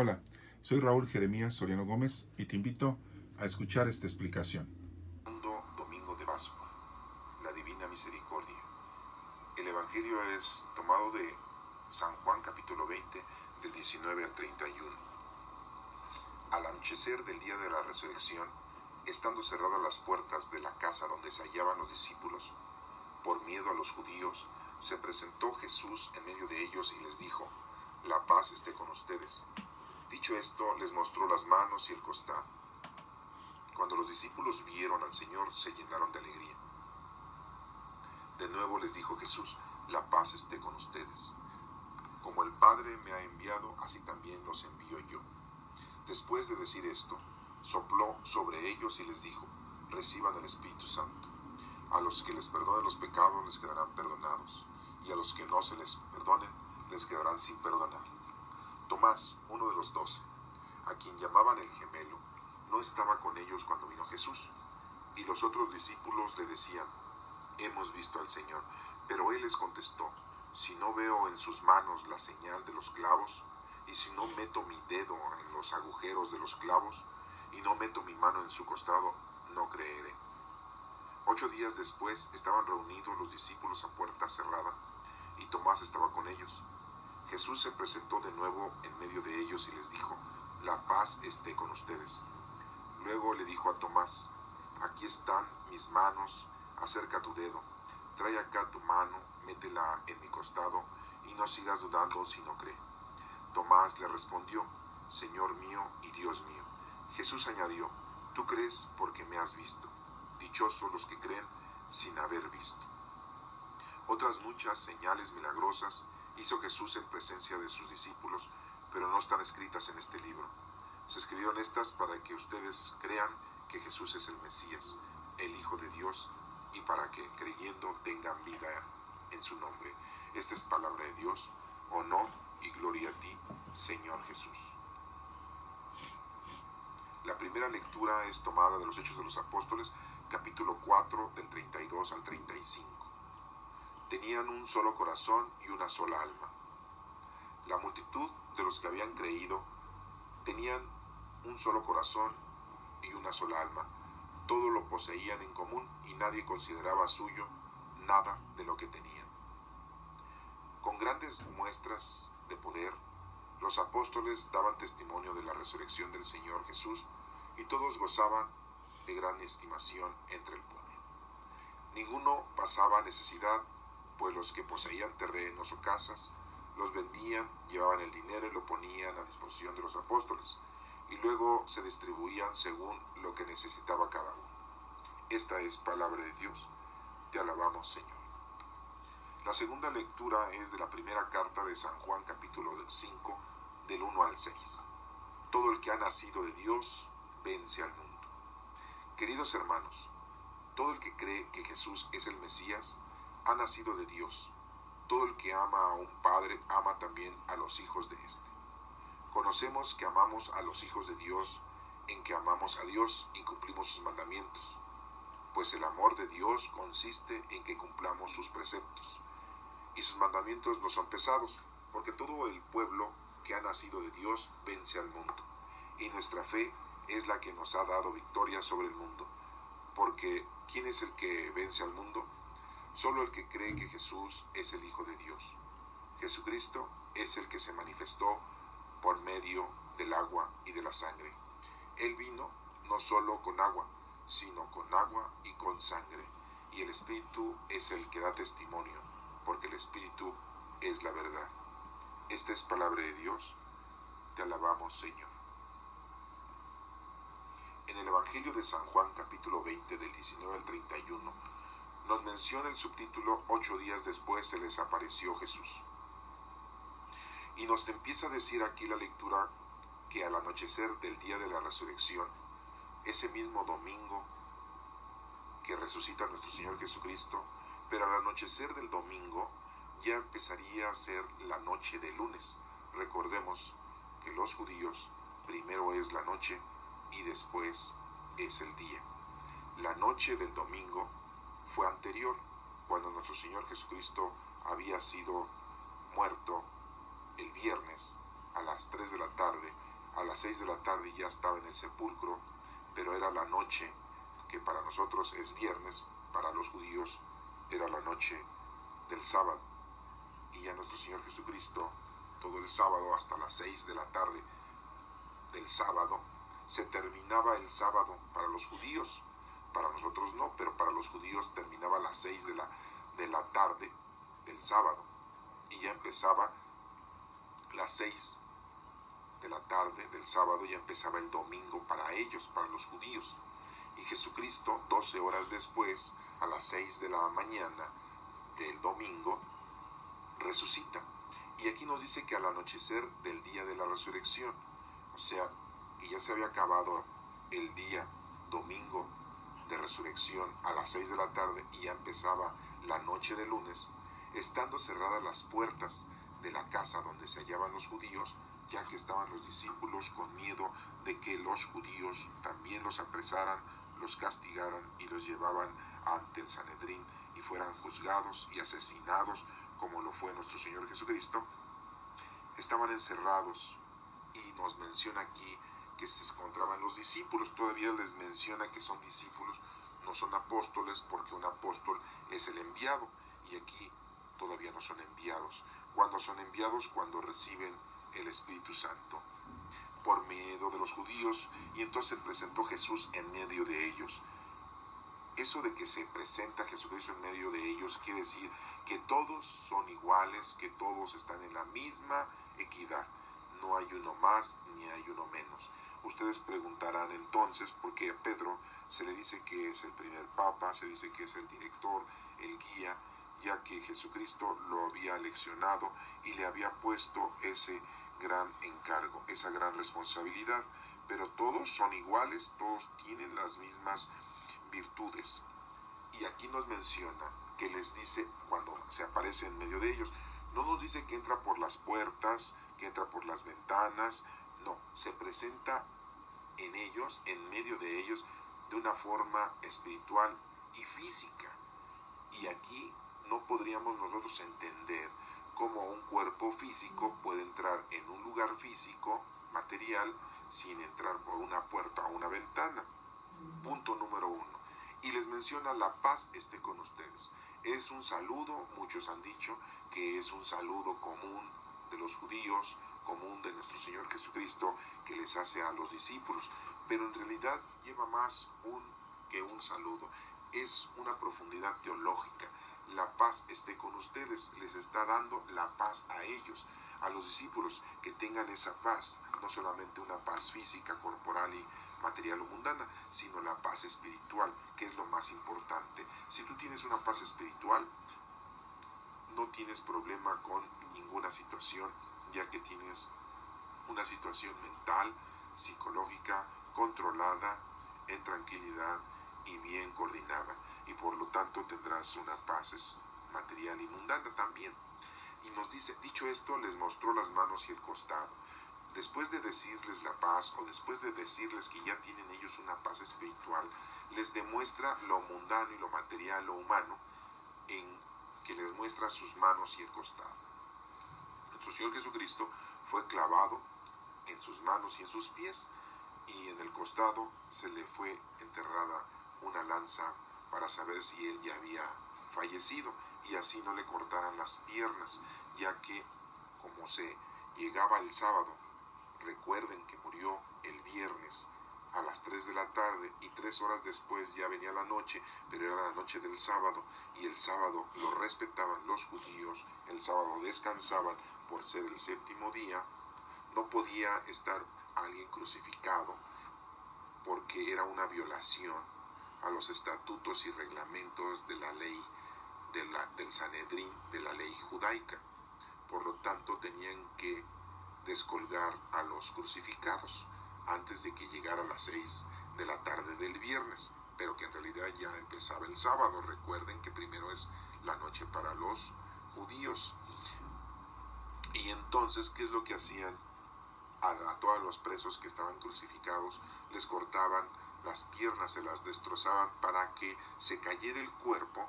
Hola, soy Raúl Jeremías Soriano Gómez y te invito a escuchar esta explicación. Domingo de Pascua, la Divina Misericordia. El Evangelio es tomado de San Juan capítulo 20, del 19 al 31. Al anochecer del día de la resurrección, estando cerradas las puertas de la casa donde se hallaban los discípulos, por miedo a los judíos, se presentó Jesús en medio de ellos y les dijo: la paz esté con ustedes. Dicho esto, les mostró las manos y el costado. Cuando los discípulos vieron al Señor, se llenaron de alegría. De nuevo les dijo Jesús: la paz esté con ustedes. Como el Padre me ha enviado, así también los envío yo. Después de decir esto, sopló sobre ellos y les dijo: reciban el Espíritu Santo. A los que les perdonen los pecados les quedarán perdonados, y a los que no se les perdonen les quedarán sin perdonar. Tomás, uno de los 12, a quien llamaban el gemelo, no estaba con ellos cuando vino Jesús, y los otros discípulos le decían: hemos visto al Señor. Pero él les contestó: si no veo en sus manos la señal de los clavos, y si no meto mi dedo en los agujeros de los clavos, y no meto mi mano en su costado, no creeré. 8 días después estaban reunidos los discípulos a puerta cerrada, y Tomás estaba con ellos. Jesús se presentó de nuevo en medio de ellos y les dijo: la paz esté con ustedes. Luego le dijo a Tomás: aquí están mis manos, acerca tu dedo, trae acá tu mano, métela en mi costado, y no sigas dudando, sino cree. Tomás le respondió: Señor mío y Dios mío. Jesús añadió: tú crees porque me has visto. Dichosos los que creen sin haber visto. Otras muchas señales milagrosas hizo Jesús en presencia de sus discípulos, pero no están escritas en este libro. Se escribieron estas para que ustedes crean que Jesús es el Mesías, el Hijo de Dios, y para que, creyendo, tengan vida en su nombre. Esta es palabra de Dios. Honor y gloria a ti, Señor Jesús. La primera lectura es tomada de los Hechos de los Apóstoles, capítulo 4, del 32 al 35. Tenían un solo corazón y una sola alma. La multitud de los que habían creído tenían un solo corazón y una sola alma. Todo lo poseían en común y nadie consideraba suyo nada de lo que tenían. Con grandes muestras de poder, los apóstoles daban testimonio de la resurrección del Señor Jesús, y todos gozaban de gran estimación entre el pueblo. Ninguno pasaba necesidad, pues los que poseían terrenos o casas los vendían, llevaban el dinero y lo ponían a disposición de los apóstoles, y luego se distribuían según lo que necesitaba cada uno. Esta es palabra de Dios. Te alabamos, Señor. La segunda lectura es de la primera carta de San Juan, capítulo 5, del 1 al 6. Todo el que ha nacido de Dios vence al mundo. Queridos hermanos, todo el que cree que Jesús es el Mesías ha nacido de Dios. Todo el que ama a un padre ama también a los hijos de éste. Conocemos que amamos a los hijos de Dios en que amamos a Dios y cumplimos sus mandamientos, pues el amor de Dios consiste en que cumplamos sus preceptos, y sus mandamientos no son pesados, porque todo el pueblo que ha nacido de Dios vence al mundo, y nuestra fe es la que nos ha dado victoria sobre el mundo, porque ¿quién es el que vence al mundo? Solo el que cree que Jesús es el Hijo de Dios. Jesucristo es el que se manifestó por medio del agua y de la sangre. Él vino no solo con agua, sino con agua y con sangre, y el Espíritu es el que da testimonio, porque el Espíritu es la verdad. Esta es palabra de Dios. Te alabamos, Señor. En el Evangelio de San Juan, capítulo 20, del 19 al 31, nos menciona el subtítulo: 8 días después se les apareció Jesús. Y nos empieza a decir aquí la lectura que al anochecer del día de la resurrección, ese mismo domingo que resucita nuestro Señor Jesucristo, pero al anochecer del domingo ya empezaría a ser la noche de lunes. Recordemos que los judíos primero es la noche y después es el día. La noche del domingo fue anterior, cuando nuestro Señor Jesucristo había sido muerto el viernes a las 3 de la tarde A las 6 de la tarde ya estaba en el sepulcro, pero era la noche, que para nosotros es viernes, para los judíos era la noche del sábado. Y ya nuestro Señor Jesucristo, todo el sábado hasta las 6 de la tarde del sábado, se terminaba el sábado para los judíos. Para nosotros no, pero para los judíos terminaba a las 6 de la tarde del sábado. Y ya empezaba las 6 de la tarde del sábado, ya empezaba el domingo para ellos, para los judíos. Y Jesucristo, 12 horas después, a las 6 de la mañana del domingo, resucita. Y aquí nos dice que al anochecer del día de la resurrección, o sea, que ya se había acabado el día domingo de resurrección a las 6 de la tarde y ya empezaba la noche de lunes, estando cerradas las puertas de la casa donde se hallaban los judíos, ya que estaban los discípulos con miedo de que los judíos también los apresaran, los castigaran y los llevaban ante el Sanedrín y fueran juzgados y asesinados, como lo fue nuestro Señor Jesucristo. Estaban encerrados y nos menciona aquí que se encontraban los discípulos. Todavía les menciona que son discípulos, no son apóstoles, porque un apóstol es el enviado, y aquí todavía no son enviados. ¿Cuándo son enviados? Cuando reciben el Espíritu Santo por miedo de los judíos. Y entonces se presentó Jesús en medio de ellos. Eso de que se presenta Jesucristo en medio de ellos quiere decir que todos son iguales, que todos están en la misma equidad. No hay uno más ni hay uno menos. Ustedes preguntarán entonces por qué a Pedro se le dice que es el primer papa, se dice que es el director, el guía, ya que Jesucristo lo había leccionado y le había puesto ese gran encargo, esa gran responsabilidad. Pero todos son iguales, todos tienen las mismas virtudes. Y aquí nos menciona que les dice, cuando se aparece en medio de ellos, no nos dice que entra por las puertas, que entra por las ventanas, no, se presenta en ellos, en medio de ellos, de una forma espiritual y física. Y aquí no podríamos nosotros entender cómo un cuerpo físico puede entrar en un lugar físico, material, sin entrar por una puerta o una ventana. Punto número 1. Y les menciona: la paz esté con ustedes. Es un saludo, muchos han dicho que es un saludo común de los judíos, común de nuestro Señor Jesucristo, que les hace a los discípulos, pero en realidad lleva más que un saludo, es una profundidad teológica. La paz esté con ustedes, les está dando la paz a ellos, a los discípulos, que tengan esa paz, no solamente una paz física, corporal y material o mundana, sino la paz espiritual, que es lo más importante. Si tú tienes una paz espiritual, no tienes problema con ninguna situación, ya que tienes una situación mental, psicológica, controlada, en tranquilidad y bien coordinada, y por lo tanto tendrás una paz material y mundana también. Y nos dice: dicho esto, les mostró las manos y el costado. Después de decirles la paz, o después de decirles que ya tienen ellos una paz espiritual, les demuestra lo mundano y lo material, lo humano, en que les muestra sus manos y el costado. Nuestro Señor Jesucristo fue clavado en sus manos y en sus pies, y en el costado se le fue enterrada una lanza para saber si él ya había fallecido, y así no le cortaran las piernas, ya que como se llegaba el sábado, recuerden que murió el viernes a las 3 de la tarde y 3 horas después ya venía la noche, pero era la noche del sábado, y el sábado lo respetaban los judíos, el sábado descansaban por ser el séptimo día. No podía estar alguien crucificado porque era una violación a los estatutos y reglamentos de la ley del Sanedrín, de la ley judaica. Por lo tanto, tenían que descolgar a los crucificados antes de que llegara a las 6 de la tarde del viernes, pero que en realidad ya empezaba el sábado. Recuerden que primero es la noche para los judíos. Y entonces, ¿qué es lo que hacían? A todos los presos que estaban crucificados les cortaban las piernas, se las destrozaban para que se cayera el cuerpo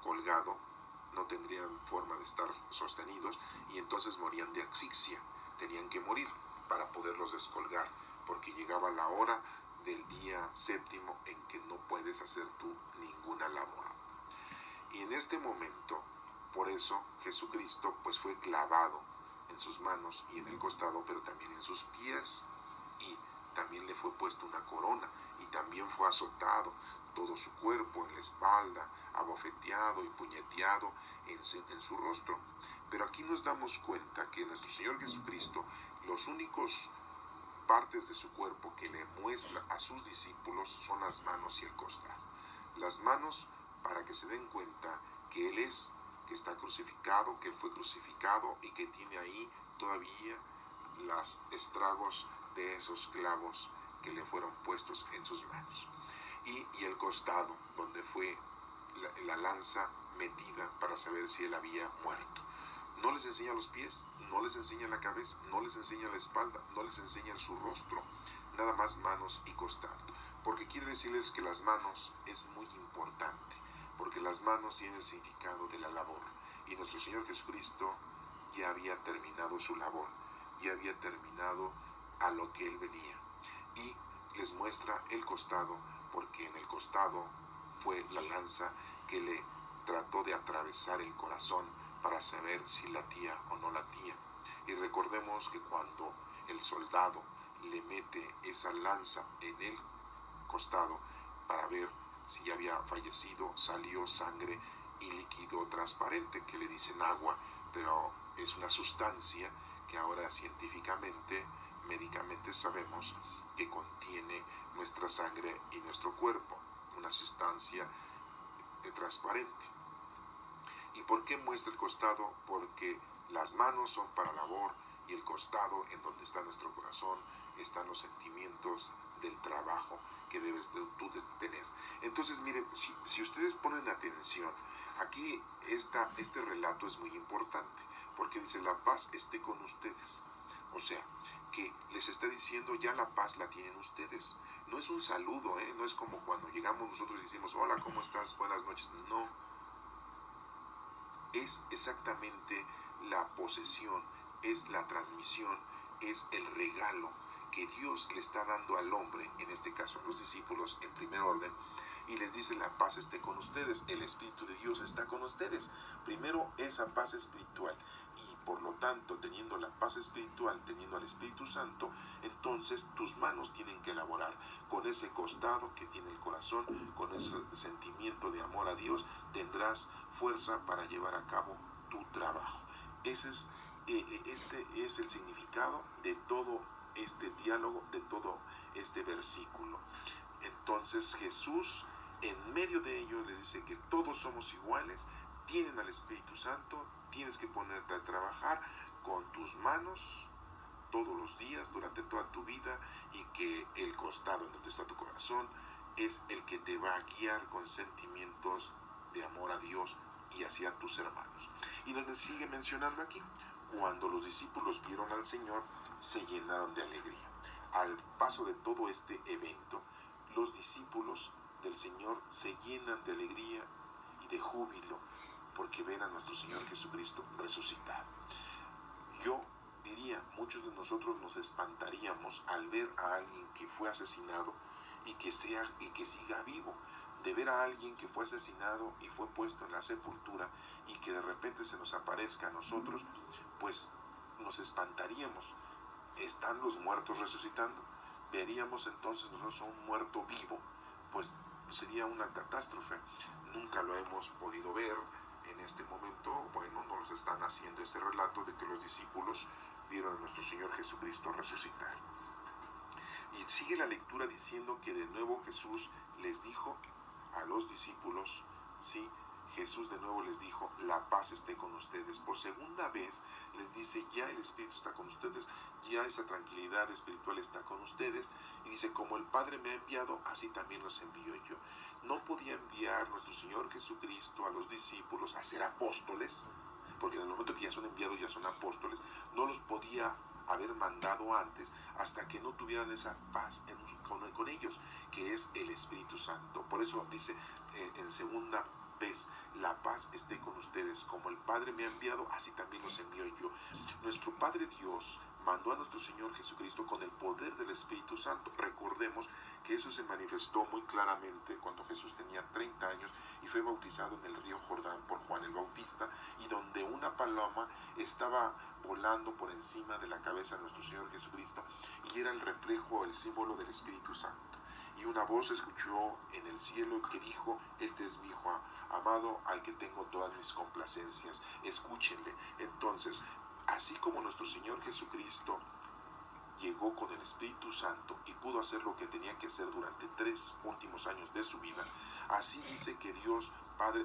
colgado, no tendrían forma de estar sostenidos, y entonces morían de asfixia, tenían que morir. para poderlos descolgar, porque llegaba la hora del día séptimo en que no puedes hacer tú ninguna labor. Y en este momento, por eso Jesucristo pues fue clavado en sus manos y en el costado, pero también en sus pies, y también le fue puesta una corona, y también fue azotado todo su cuerpo, en la espalda, abofeteado y puñeteado en su rostro. Pero aquí nos damos cuenta que nuestro Señor Jesucristo, los únicos partes de su cuerpo que le muestra a sus discípulos son las manos y el costado. Las manos para que se den cuenta que Él es, que está crucificado, que Él fue crucificado y que tiene ahí todavía los estragos de esos clavos que le fueron puestos en sus manos. Y el costado, donde fue la lanza metida para saber si Él había muerto. No les enseña los pies, no les enseña la cabeza, no les enseña la espalda, no les enseña su rostro, nada más manos y costado. Porque quiere decirles que las manos es muy importante, porque las manos tienen el significado de la labor. Y nuestro Señor Jesucristo ya había terminado su labor, ya había terminado a lo que Él venía. Y les muestra el costado, porque en el costado fue la lanza que le trató de atravesar el corazón para saber si latía o no latía. Y recordemos que cuando el soldado le mete esa lanza en el costado para ver si ya había fallecido, salió sangre y líquido transparente, que le dicen agua, pero es una sustancia que ahora científicamente, médicamente sabemos que contiene nuestra sangre y nuestro cuerpo, una sustancia transparente. ¿Y por qué muestra el costado? Porque las manos son para labor y el costado, en donde está nuestro corazón, están los sentimientos del trabajo que debes tú de tener. Entonces miren, si ustedes ponen atención, aquí este relato es muy importante, porque dice: la paz esté con ustedes. O sea, que les está diciendo, ya la paz la tienen ustedes. No es un saludo, no es como cuando llegamos nosotros y decimos: hola, ¿cómo estás? Buenas noches. No, es exactamente la posesión, es la transmisión, es el regalo que Dios le está dando al hombre, en este caso a los discípulos en primer orden, y les dice: la paz esté con ustedes, el Espíritu de Dios está con ustedes. Primero esa paz espiritual, y por lo tanto, teniendo la paz espiritual, teniendo al Espíritu Santo, entonces tus manos tienen que elaborar con ese costado que tiene el corazón, con ese sentimiento de amor a Dios, tendrás fuerza para llevar a cabo tu trabajo. Este es el significado de todo este diálogo, de todo este versículo. Entonces Jesús, en medio de ellos, les dice que todos somos iguales, tienen al Espíritu Santo, tienes que ponerte a trabajar con tus manos todos los días, durante toda tu vida, y que el costado en donde está tu corazón es el que te va a guiar con sentimientos de amor a Dios y hacia tus hermanos. Y nos sigue mencionando aquí: cuando los discípulos vieron al Señor, se llenaron de alegría. Al paso de todo este evento, los discípulos del Señor se llenan de alegría y de júbilo, porque ven a nuestro Señor Jesucristo resucitado. Yo diría, muchos de nosotros nos espantaríamos al ver a alguien que fue asesinado y que siga vivo. De ver a alguien que fue asesinado y fue puesto en la sepultura y que de repente se nos aparezca a nosotros, pues nos espantaríamos. ¿Están los muertos resucitando? Veríamos entonces nosotros a un muerto vivo, pues sería una catástrofe. Nunca lo hemos podido ver. En este momento, bueno, nos están haciendo este relato de que los discípulos vieron a nuestro Señor Jesucristo resucitar. Y sigue la lectura diciendo que de nuevo Jesús les dijo a los discípulos, ¿sí? Jesús de nuevo les dijo: la paz esté con ustedes. Por segunda vez les dice: ya el Espíritu está con ustedes, ya esa tranquilidad espiritual está con ustedes. Y dice: como el Padre me ha enviado, así también los envío yo. No podía enviar nuestro Señor Jesucristo a los discípulos a ser apóstoles, porque en el momento que ya son enviados, ya son apóstoles. No los podía haber mandado antes hasta que no tuvieran esa paz con ellos, que es el Espíritu Santo. Por eso dice en segunda vez: la paz esté con ustedes. Como el Padre me ha enviado, así también los envío yo. Nuestro Padre Dios mandó a nuestro Señor Jesucristo con el poder del Espíritu Santo. Recordemos que eso se manifestó muy claramente cuando Jesús tenía 30 años y fue bautizado en el río Jordán por Juan el Bautista, y donde una paloma estaba volando por encima de la cabeza de nuestro Señor Jesucristo, y era el reflejo, el símbolo del Espíritu Santo. Y una voz se escuchó en el cielo que dijo: este es mi Hijo amado, al que tengo todas mis complacencias, escúchenle. Entonces, así como nuestro Señor Jesucristo llegó con el Espíritu Santo y pudo hacer lo que tenía que hacer durante 3 últimos años de su vida, así dice que Dios Padre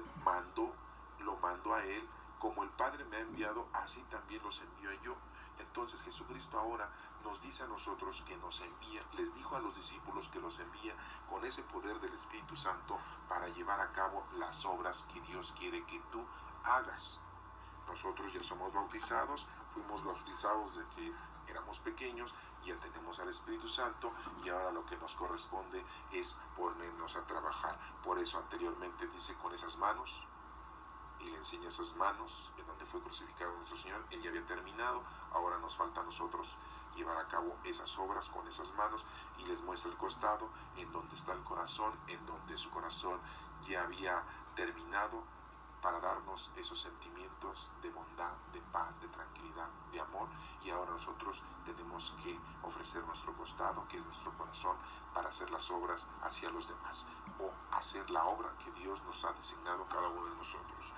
lo mandó a él. Como el Padre me ha enviado, así también los envío yo. Entonces Jesucristo ahora nos dice a nosotros que nos envía, les dijo a los discípulos que los envía con ese poder del Espíritu Santo para llevar a cabo las obras que Dios quiere que tú hagas. Nosotros ya somos bautizados, fuimos bautizados desde que éramos pequeños, ya tenemos al Espíritu Santo, y ahora lo que nos corresponde es ponernos a trabajar. Por eso anteriormente dice: con esas manos, y le enseña esas manos en donde fue crucificado nuestro Señor. Él ya había terminado, ahora nos falta a nosotros llevar a cabo esas obras con esas manos, y les muestra el costado en donde está el corazón, en donde su corazón ya había terminado, para darnos esos sentimientos de bondad, de paz, de tranquilidad, de amor. Y ahora nosotros tenemos que ofrecer nuestro costado, que es nuestro corazón, para hacer las obras hacia los demás, o hacer la obra que Dios nos ha designado cada uno de nosotros.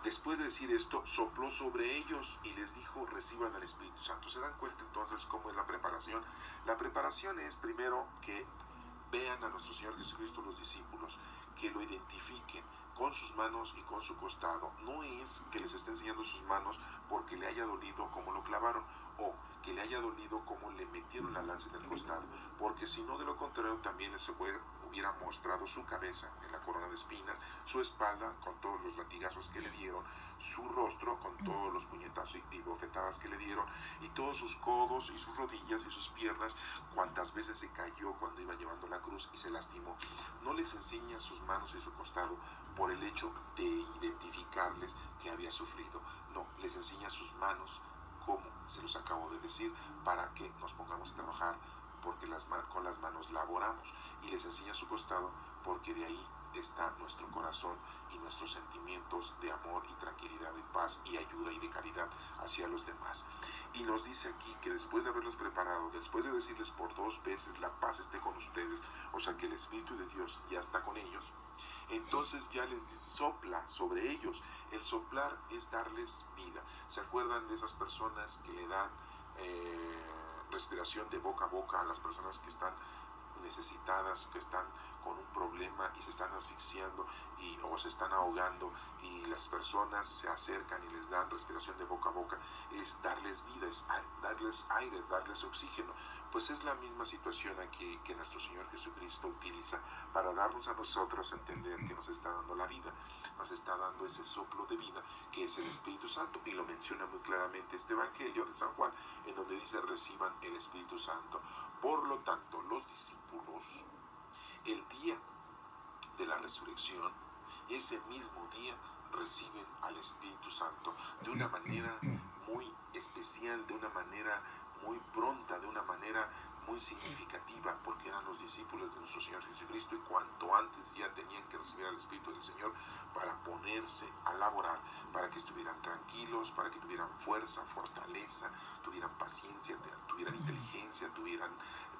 Después de decir esto, sopló sobre ellos y les dijo: reciban el Espíritu Santo. ¿Se dan cuenta entonces cómo es la preparación? La preparación es primero que vean a nuestro Señor Jesucristo los discípulos, que lo identifiquen con sus manos y con su costado. No es que les esté enseñando sus manos porque le haya dolido como lo clavaron, o que le haya dolido como le metieron la lanza en el costado, porque si no, de lo contrario, también les hubiera mostrado su cabeza en la corona de espinas, su espalda con todos los latigazos que le dieron, su rostro con todos los puñetazos y bofetadas que le dieron, y todos sus codos y sus rodillas y sus piernas, cuántas veces se cayó cuando iba llevando la cruz y se lastimó. No les enseña sus manos y su costado por el hecho de identificarles que había sufrido. No, les enseña sus manos, como se los acabo de decir, para que nos pongamos a trabajar, porque con las manos laboramos. Y les enseña su costado porque de ahí está nuestro corazón y nuestros sentimientos de amor y tranquilidad y paz y ayuda y de caridad hacia los demás. Y nos dice aquí que después de haberlos preparado, después de decirles por 2 veces: la paz esté con ustedes, o sea que el Espíritu de Dios ya está con ellos, entonces ya les sopla sobre ellos. El soplar es darles vida. ¿Se acuerdan de esas personas que le dan respiración de boca a boca a las personas que están necesitadas, que están con un problema y se están asfixiando o se están ahogando, y las personas se acercan y les dan respiración de boca a boca? Es darles vida, es darles aire, darles oxígeno. Pues es la misma situación aquí que nuestro Señor Jesucristo utiliza para darnos a nosotros a entender que nos está dando la vida, nos está dando ese soplo de vida que es el Espíritu Santo, y lo menciona muy claramente este Evangelio de San Juan, en donde dice: reciban el Espíritu Santo. Por lo tanto, los discípulos, el día de la resurrección, ese mismo día, reciben al Espíritu Santo de una manera muy especial, de una manera muy pronta, de una manera muy significativa, porque eran los discípulos de nuestro Señor Jesucristo, y cuanto antes ya tenían que recibir al Espíritu del Señor para ponerse a laborar, para que estuvieran tranquilos, para que tuvieran fuerza, fortaleza, tuvieran paciencia, tuvieran inteligencia, tuvieran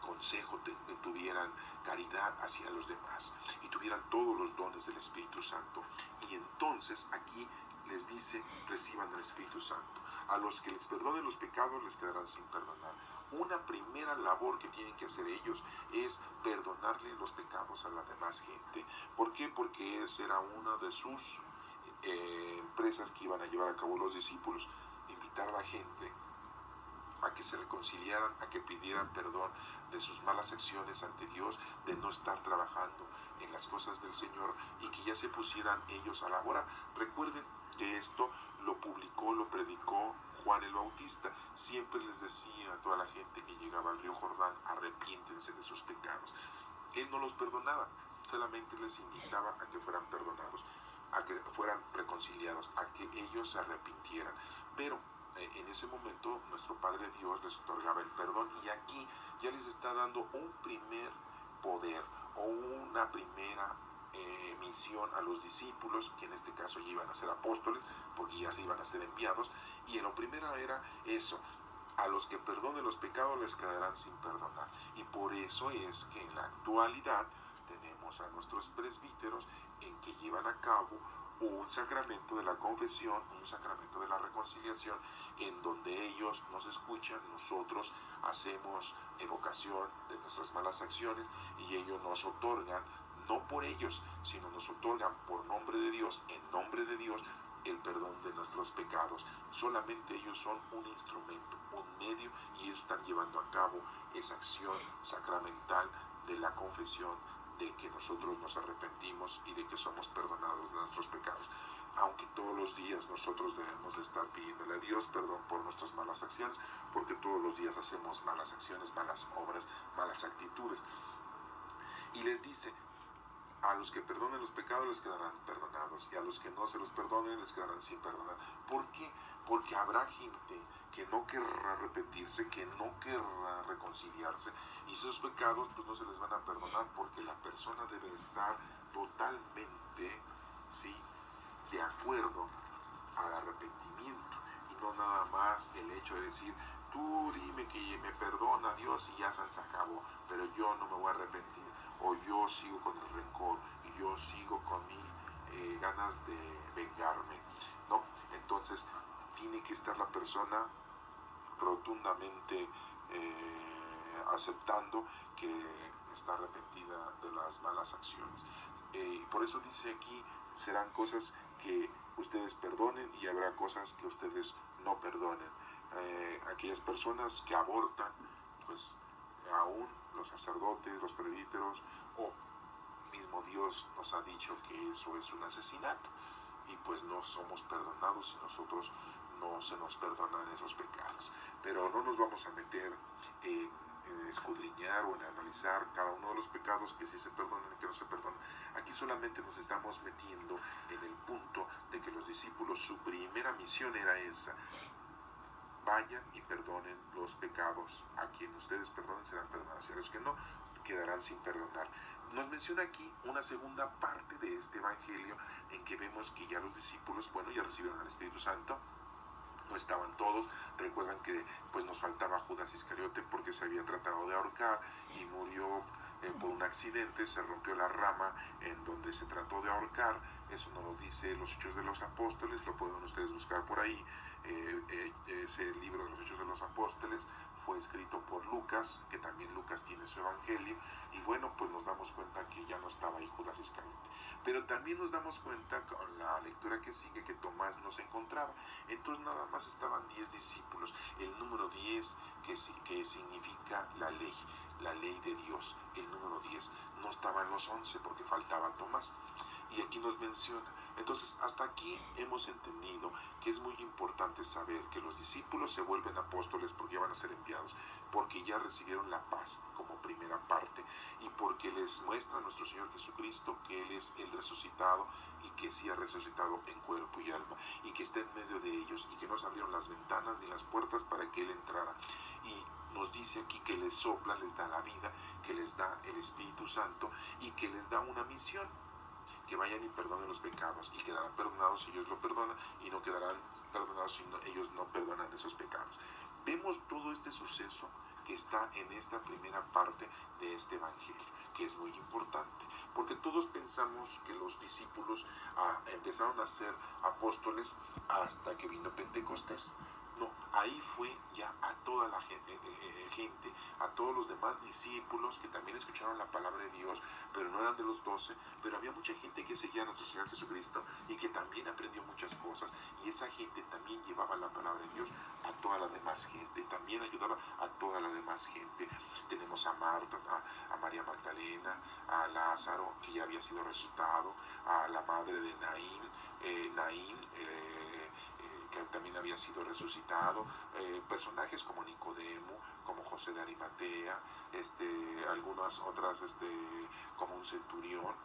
consejo, tuvieran caridad hacia los demás, y tuvieran todos los dones del Espíritu Santo. Y entonces aquí les dice: reciban el Espíritu Santo. A los que les perdonen los pecados les quedarán sin perdonar. Una primera labor que tienen que hacer ellos es perdonarle los pecados a la demás gente. ¿Por qué? Porque esa era una de sus empresas que iban a llevar a cabo los discípulos: invitar a la gente a que se reconciliaran, a que pidieran perdón de sus malas acciones ante Dios, de no estar trabajando en las cosas del Señor, y que ya se pusieran ellos a laborar. Recuerden que esto lo publicó, lo predicó Juan el Bautista. Siempre les decía a toda la gente que llegaba al río Jordán: arrepiéntense de sus pecados. Él no los perdonaba, solamente les invitaba a que fueran perdonados, a que fueran reconciliados, a que ellos se arrepintieran. Pero en ese momento nuestro Padre Dios les otorgaba el perdón, y aquí ya les está dando un primer poder o una primera misión a los discípulos, que en este caso ya iban a ser apóstoles, porque ya se iban a ser enviados, y en lo primero era eso: a los que perdonen los pecados les quedarán sin perdonar. Y por eso es que en la actualidad tenemos a nuestros presbíteros en que llevan a cabo un sacramento de la confesión, un sacramento de la reconciliación, en donde ellos nos escuchan, nosotros hacemos evocación de nuestras malas acciones, y ellos nos otorgan, no por ellos, sino nos otorgan por nombre de Dios, en nombre de Dios, el perdón de nuestros pecados. Solamente ellos son un instrumento, un medio, y ellos están llevando a cabo esa acción sacramental de la confesión, de que nosotros nos arrepentimos y de que somos perdonados de nuestros pecados. Aunque todos los días nosotros debemos de estar pidiéndole a Dios perdón por nuestras malas acciones, porque todos los días hacemos malas acciones, malas obras, malas actitudes. Y les dice: a los que perdonen los pecados les quedarán perdonados, y a los que no se los perdonen les quedarán sin perdonar. ¿Por qué? Porque habrá gente que no querrá arrepentirse, que no querrá reconciliarse, y esos pecados pues no se les van a perdonar, porque la persona debe estar totalmente, ¿sí?, de acuerdo al arrepentimiento, y no nada más el hecho de decir: tú dime que me perdona Dios y ya se acabó, pero yo no me voy a arrepentir, o yo sigo con el rencor, y yo sigo con mis ganas de vengarme, ¿no? Entonces tiene que estar la persona rotundamente aceptando que está arrepentida de las malas acciones. Por eso dice aquí: serán cosas que ustedes perdonen, y habrá cosas que ustedes no perdonen. Aquellas personas que abortan, pues aún los sacerdotes, los presbíteros, o mismo Dios nos ha dicho que eso es un asesinato, y pues no somos perdonados si nosotros no se nos perdonan esos pecados. Pero no nos vamos a meter en escudriñar o en analizar cada uno de los pecados que sí se perdonan y que no se perdonan. Aquí solamente nos estamos metiendo en el punto de que los discípulos, su primera misión era esa: vayan y perdonen los pecados. A quien ustedes perdonen serán perdonados, y a los que no quedarán sin perdonar. Nos menciona aquí una segunda parte de este evangelio, en que vemos que ya los discípulos, bueno, ya recibieron al Espíritu Santo. No estaban todos. Recuerdan que pues nos faltaba Judas Iscariote, porque se había tratado de ahorcar y murió por un accidente. Se rompió la rama en donde se trató de ahorcar. Eso nos lo dice los Hechos de los Apóstoles, lo pueden ustedes buscar por ahí. Ese libro de los Hechos de los Apóstoles fue escrito por Lucas, que también Lucas tiene su evangelio, y bueno, pues nos damos cuenta que ya no estaba ahí Judas Iscariote. Pero también nos damos cuenta con la lectura que sigue que Tomás no se encontraba. Entonces nada más estaban 10 discípulos. El número 10 que significa la ley de Dios. El número 10. No estaban los 11 porque faltaba Tomás. Y aquí nos menciona. Entonces, hasta aquí hemos entendido que es muy importante saber que los discípulos se vuelven apóstoles porque ya van a ser enviados, porque ya recibieron la paz como primera parte, y porque les muestra a nuestro Señor Jesucristo que Él es el resucitado, y que sí ha resucitado en cuerpo y alma, y que está en medio de ellos, y que no se abrieron las ventanas ni las puertas para que Él entrara. Y nos dice aquí que les sopla, les da la vida, que les da el Espíritu Santo, y que les da una misión: que vayan y perdonen los pecados, y quedarán perdonados si ellos lo perdonan, y no quedarán perdonados si ellos no perdonan esos pecados. Vemos todo este suceso que está en esta primera parte de este evangelio, que es muy importante, porque todos pensamos que los discípulos empezaron a ser apóstoles hasta que vino Pentecostés. No, ahí fue ya a toda la gente, a todos los demás discípulos que también escucharon la palabra de Dios, pero no eran de los 12, pero había mucha gente que seguía a nuestro Señor Jesucristo y que también aprendió muchas cosas, y esa gente también llevaba la palabra de Dios a toda la demás gente, también ayudaba a toda la demás gente. Tenemos a Marta, a María Magdalena, a Lázaro, que ya había sido resucitado, a la madre de Naín, que también había sido resucitado, personajes como Nicodemo, como José de Arimatea, algunas otras, como un centurión,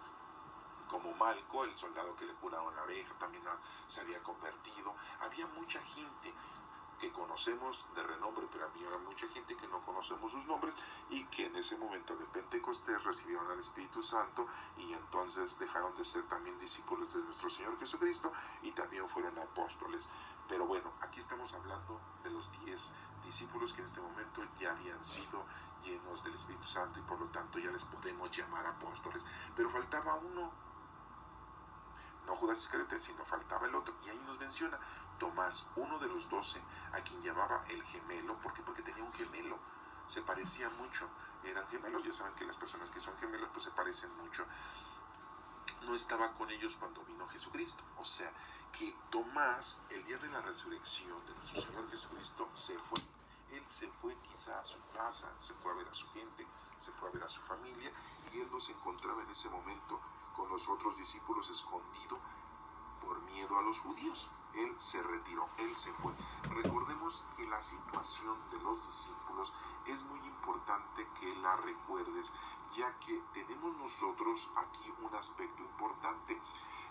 como Malco, el soldado que le curaron la oreja, también se había convertido. Había mucha gente que conocemos de renombre, pero había mucha gente que no conocemos sus nombres y que en ese momento de Pentecostés recibieron al Espíritu Santo y entonces dejaron de ser también discípulos de nuestro Señor Jesucristo y también fueron apóstoles. Pero bueno, aquí estamos hablando de los 10 discípulos que en este momento ya habían sido llenos del Espíritu Santo y por lo tanto ya les podemos llamar apóstoles. Pero faltaba uno, no Judas Iscariote, sino faltaba el otro. Y ahí nos menciona Tomás, uno de los 12, a quien llamaba el gemelo. ¿Por qué? Porque tenía un gemelo. Se parecían mucho. Eran gemelos. Ya saben que las personas que son gemelos pues se parecen mucho. No estaba con ellos cuando vino Jesucristo. O sea, que Tomás, el día de la resurrección de nuestro Señor Jesucristo, se fue. Él se fue quizá a su casa, se fue a ver a su gente, se fue a ver a su familia, y él no se encontraba en ese momento con los otros discípulos escondido por miedo a los judíos. Él se retiró, él se fue. Recordemos que la situación de los discípulos es muy importante que la recuerdes, ya que tenemos nosotros aquí un aspecto importante.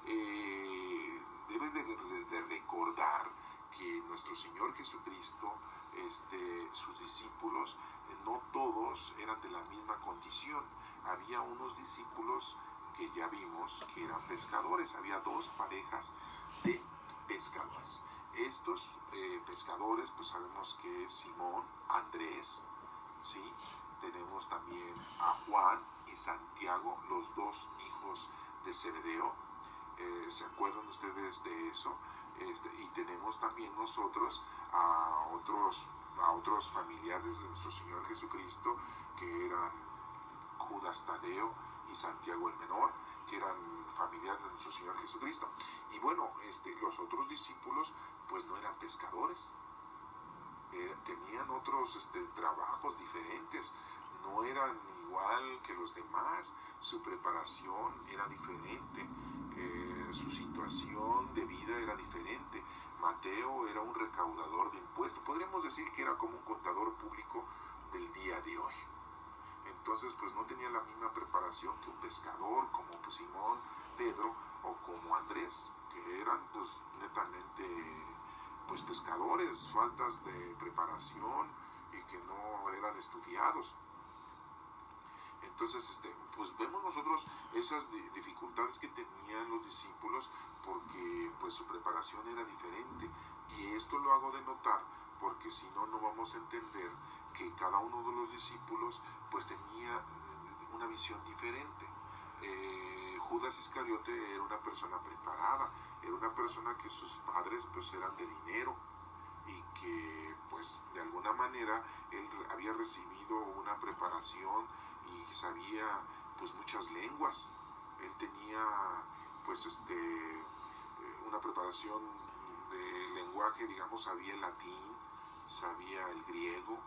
Debes de recordar que nuestro Señor Jesucristo, sus discípulos, no todos eran de la misma condición. Había unos discípulos que ya vimos que eran pescadores. Había dos parejas de pescadores. Estos pescadores, pues sabemos que es Simón, Andrés, ¿sí? Tenemos también a Juan y Santiago, los dos hijos de Zebedeo. ¿Se acuerdan ustedes de eso? Y tenemos también nosotros a otros familiares de nuestro Señor Jesucristo, que eran Judas Tadeo y Santiago el Menor, que eran familiares de nuestro Señor Jesucristo. Y bueno, los otros discípulos pues no eran pescadores, tenían otros trabajos diferentes, no eran igual que los demás, su preparación era diferente, su situación de vida era diferente. Mateo era un recaudador de impuestos, podríamos decir que era como un contador público del día de hoy. Entonces pues no tenía la misma preparación que un pescador como pues Simón, Pedro o como Andrés, que eran pues netamente pues pescadores, faltas de preparación y que no eran estudiados. Entonces pues vemos nosotros esas dificultades que tenían los discípulos, porque pues su preparación era diferente, y esto lo hago de notar porque si no, no vamos a entender que cada uno de los discípulos pues tenía una visión diferente. Judas Iscariote era una persona preparada, era una persona que sus padres pues eran de dinero y que pues de alguna manera él había recibido una preparación y sabía pues muchas lenguas. Él tenía pues una preparación de lenguaje, digamos, sabía el latín, sabía el griego,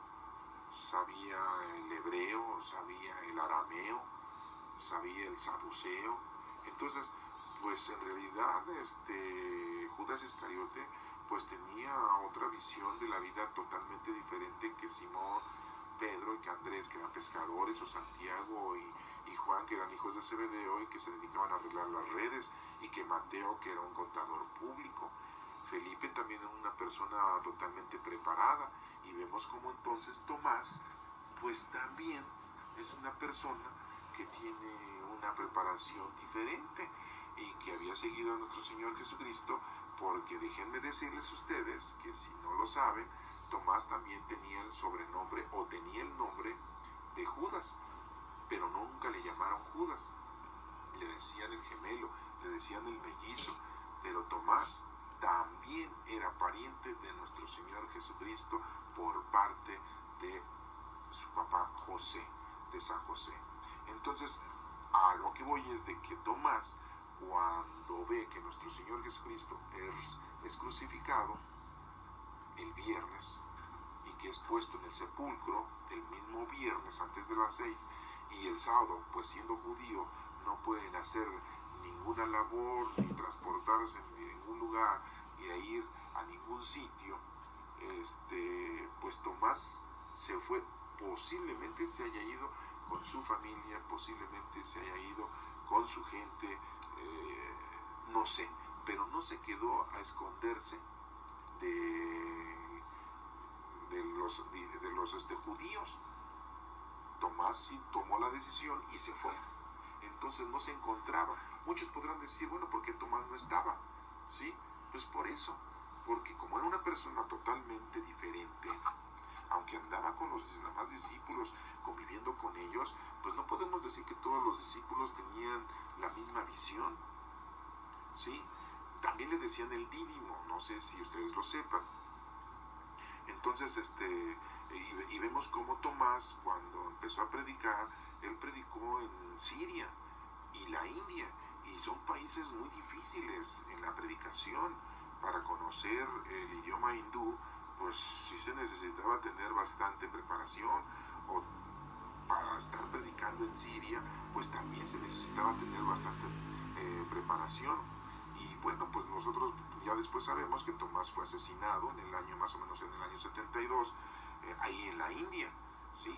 sabía el hebreo, sabía el arameo, sabía el saduceo. Entonces pues en realidad Judas Iscariote pues tenía otra visión de la vida totalmente diferente que Simón, Pedro y que Andrés, que eran pescadores, o Santiago y Juan, que eran hijos de Zebedeo y que se dedicaban a arreglar las redes, y que Mateo, que era un contador público. Felipe también era una persona totalmente preparada, y vemos como entonces Tomás pues también es una persona que tiene una preparación diferente y que había seguido a nuestro Señor Jesucristo, porque déjenme decirles a ustedes que si no lo saben, Tomás también tenía el sobrenombre o tenía el nombre de Judas, pero nunca le llamaron Judas, le decían el gemelo, le decían el mellizo, pero Tomás también era pariente de nuestro Señor Jesucristo por parte de su papá José, de San José. Entonces, a lo que voy es de que Tomás, cuando ve que nuestro Señor Jesucristo es crucificado el viernes y que es puesto en el sepulcro el mismo viernes antes de las 6, y el sábado, pues siendo judío, no pueden hacer ninguna labor ni transportarse en ningún lugar y a ir a ningún sitio, pues Tomás se fue, posiblemente se haya ido con su familia, posiblemente se haya ido con su gente, no sé, pero no se quedó a esconderse de los judíos. Tomás sí tomó la decisión y se fue. Entonces no se encontraba. Muchos podrán decir, bueno, ¿por qué Tomás no estaba? ¿Sí? Pues por eso, porque como era una persona totalmente diferente, aunque andaba con los demás discípulos, conviviendo con ellos, pues no podemos decir que todos los discípulos tenían la misma visión, ¿sí? También le decían el Dídimo, no sé si ustedes lo sepan. Entonces, y vemos cómo Tomás, cuando empezó a predicar, él predicó en Siria y la India, y son países muy difíciles en la predicación. Para conocer el idioma hindú, pues sí se necesitaba tener bastante preparación, o para estar predicando en Siria, pues también se necesitaba tener bastante preparación. Y bueno, pues nosotros ya después sabemos que Tomás fue asesinado en el año, más o menos en el año 72, ahí en la India, ¿sí?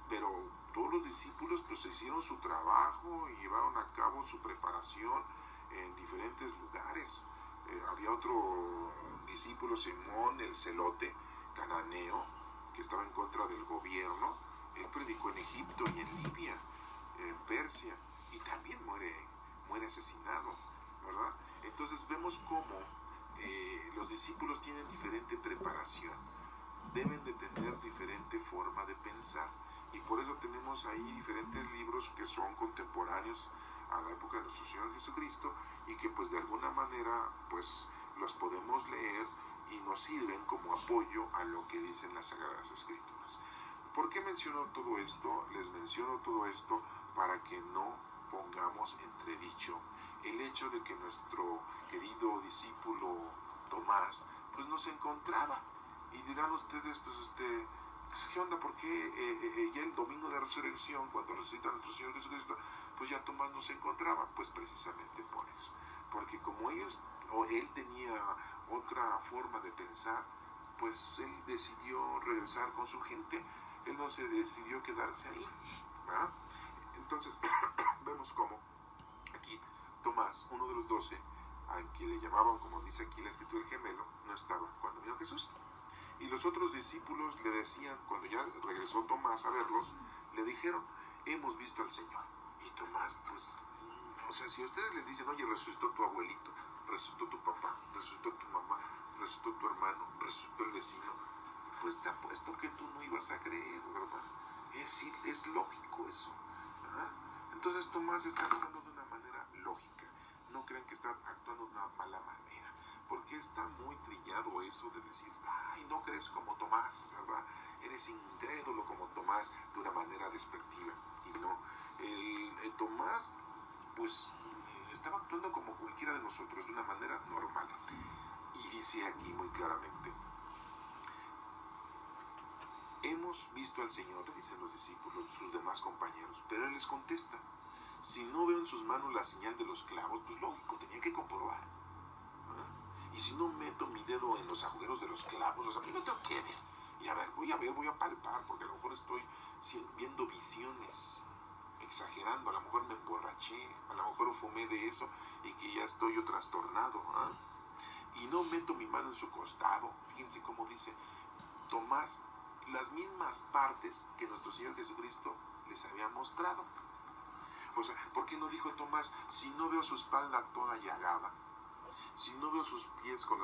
Pero todos los discípulos pues hicieron su trabajo y llevaron a cabo su preparación en diferentes lugares. Había otro discípulo, Simón el Celote, cananeo, que estaba en contra del gobierno. Él predicó en Egipto y en Libia, en Persia, y también muere asesinado, ¿verdad? Entonces vemos cómo los discípulos tienen diferente preparación, deben de tener diferente forma de pensar, y por eso tenemos ahí diferentes libros que son contemporáneos a la época de nuestro Señor Jesucristo, y que pues de alguna manera pues los podemos leer y nos sirven como apoyo a lo que dicen las Sagradas Escrituras. ¿Por qué menciono todo esto? Les menciono todo esto para que no pongamos entredicho el hecho de que nuestro querido discípulo Tomás pues no se encontraba. Y dirán ustedes, pues ¿qué onda? ¿Por qué ya el domingo de resurrección, cuando resucita nuestro Señor Jesucristo, pues ya Tomás no se encontraba? Pues precisamente por eso, porque como él tenía otra forma de pensar, pues él decidió regresar con su gente. Él no se decidió quedarse ahí, ¿verdad? Entonces vemos cómo aquí Tomás, uno de los 12, a quien le llamaban, como dice aquí la escritura, el gemelo, no estaba cuando vino Jesús. Y los otros discípulos le decían, cuando ya regresó Tomás a verlos, le dijeron, hemos visto al Señor. Y Tomás, pues, o sea, si ustedes les dicen, oye, resucitó tu abuelito, resucitó tu papá, resucitó tu mamá, resucitó tu hermano, resucitó el vecino, pues te apuesto que tú no ibas a creer, ¿verdad? Es lógico eso, ¿verdad? Entonces Tomás está actuando de una manera lógica. No crean que está actuando de una mala manera, porque está muy trillado eso de decir, ay, no crees como Tomás, ¿verdad? Eres incrédulo como Tomás, de una manera despectiva. Y no, el Tomás, pues, estaba actuando como cualquiera de nosotros, de una manera normal. Y dice aquí muy claramente, hemos visto al Señor, le dicen los discípulos, sus demás compañeros, pero él les contesta, si no veo en sus manos la señal de los clavos, pues lógico, tenía que comprobar, ¿verdad? Y si no meto mi dedo en los agujeros de los clavos, o sea, primero tengo que ver, y voy a palpar, porque a lo mejor estoy viendo visiones, exagerando, a lo mejor me emborraché, a lo mejor fumé de eso, y que ya estoy yo trastornado, ¿verdad? Y no meto mi mano en su costado. Fíjense cómo dice Tomás, las mismas partes que nuestro Señor Jesucristo les había mostrado. O sea, ¿por qué no dijo Tomás, si no veo su espalda toda llagada, si no veo sus pies con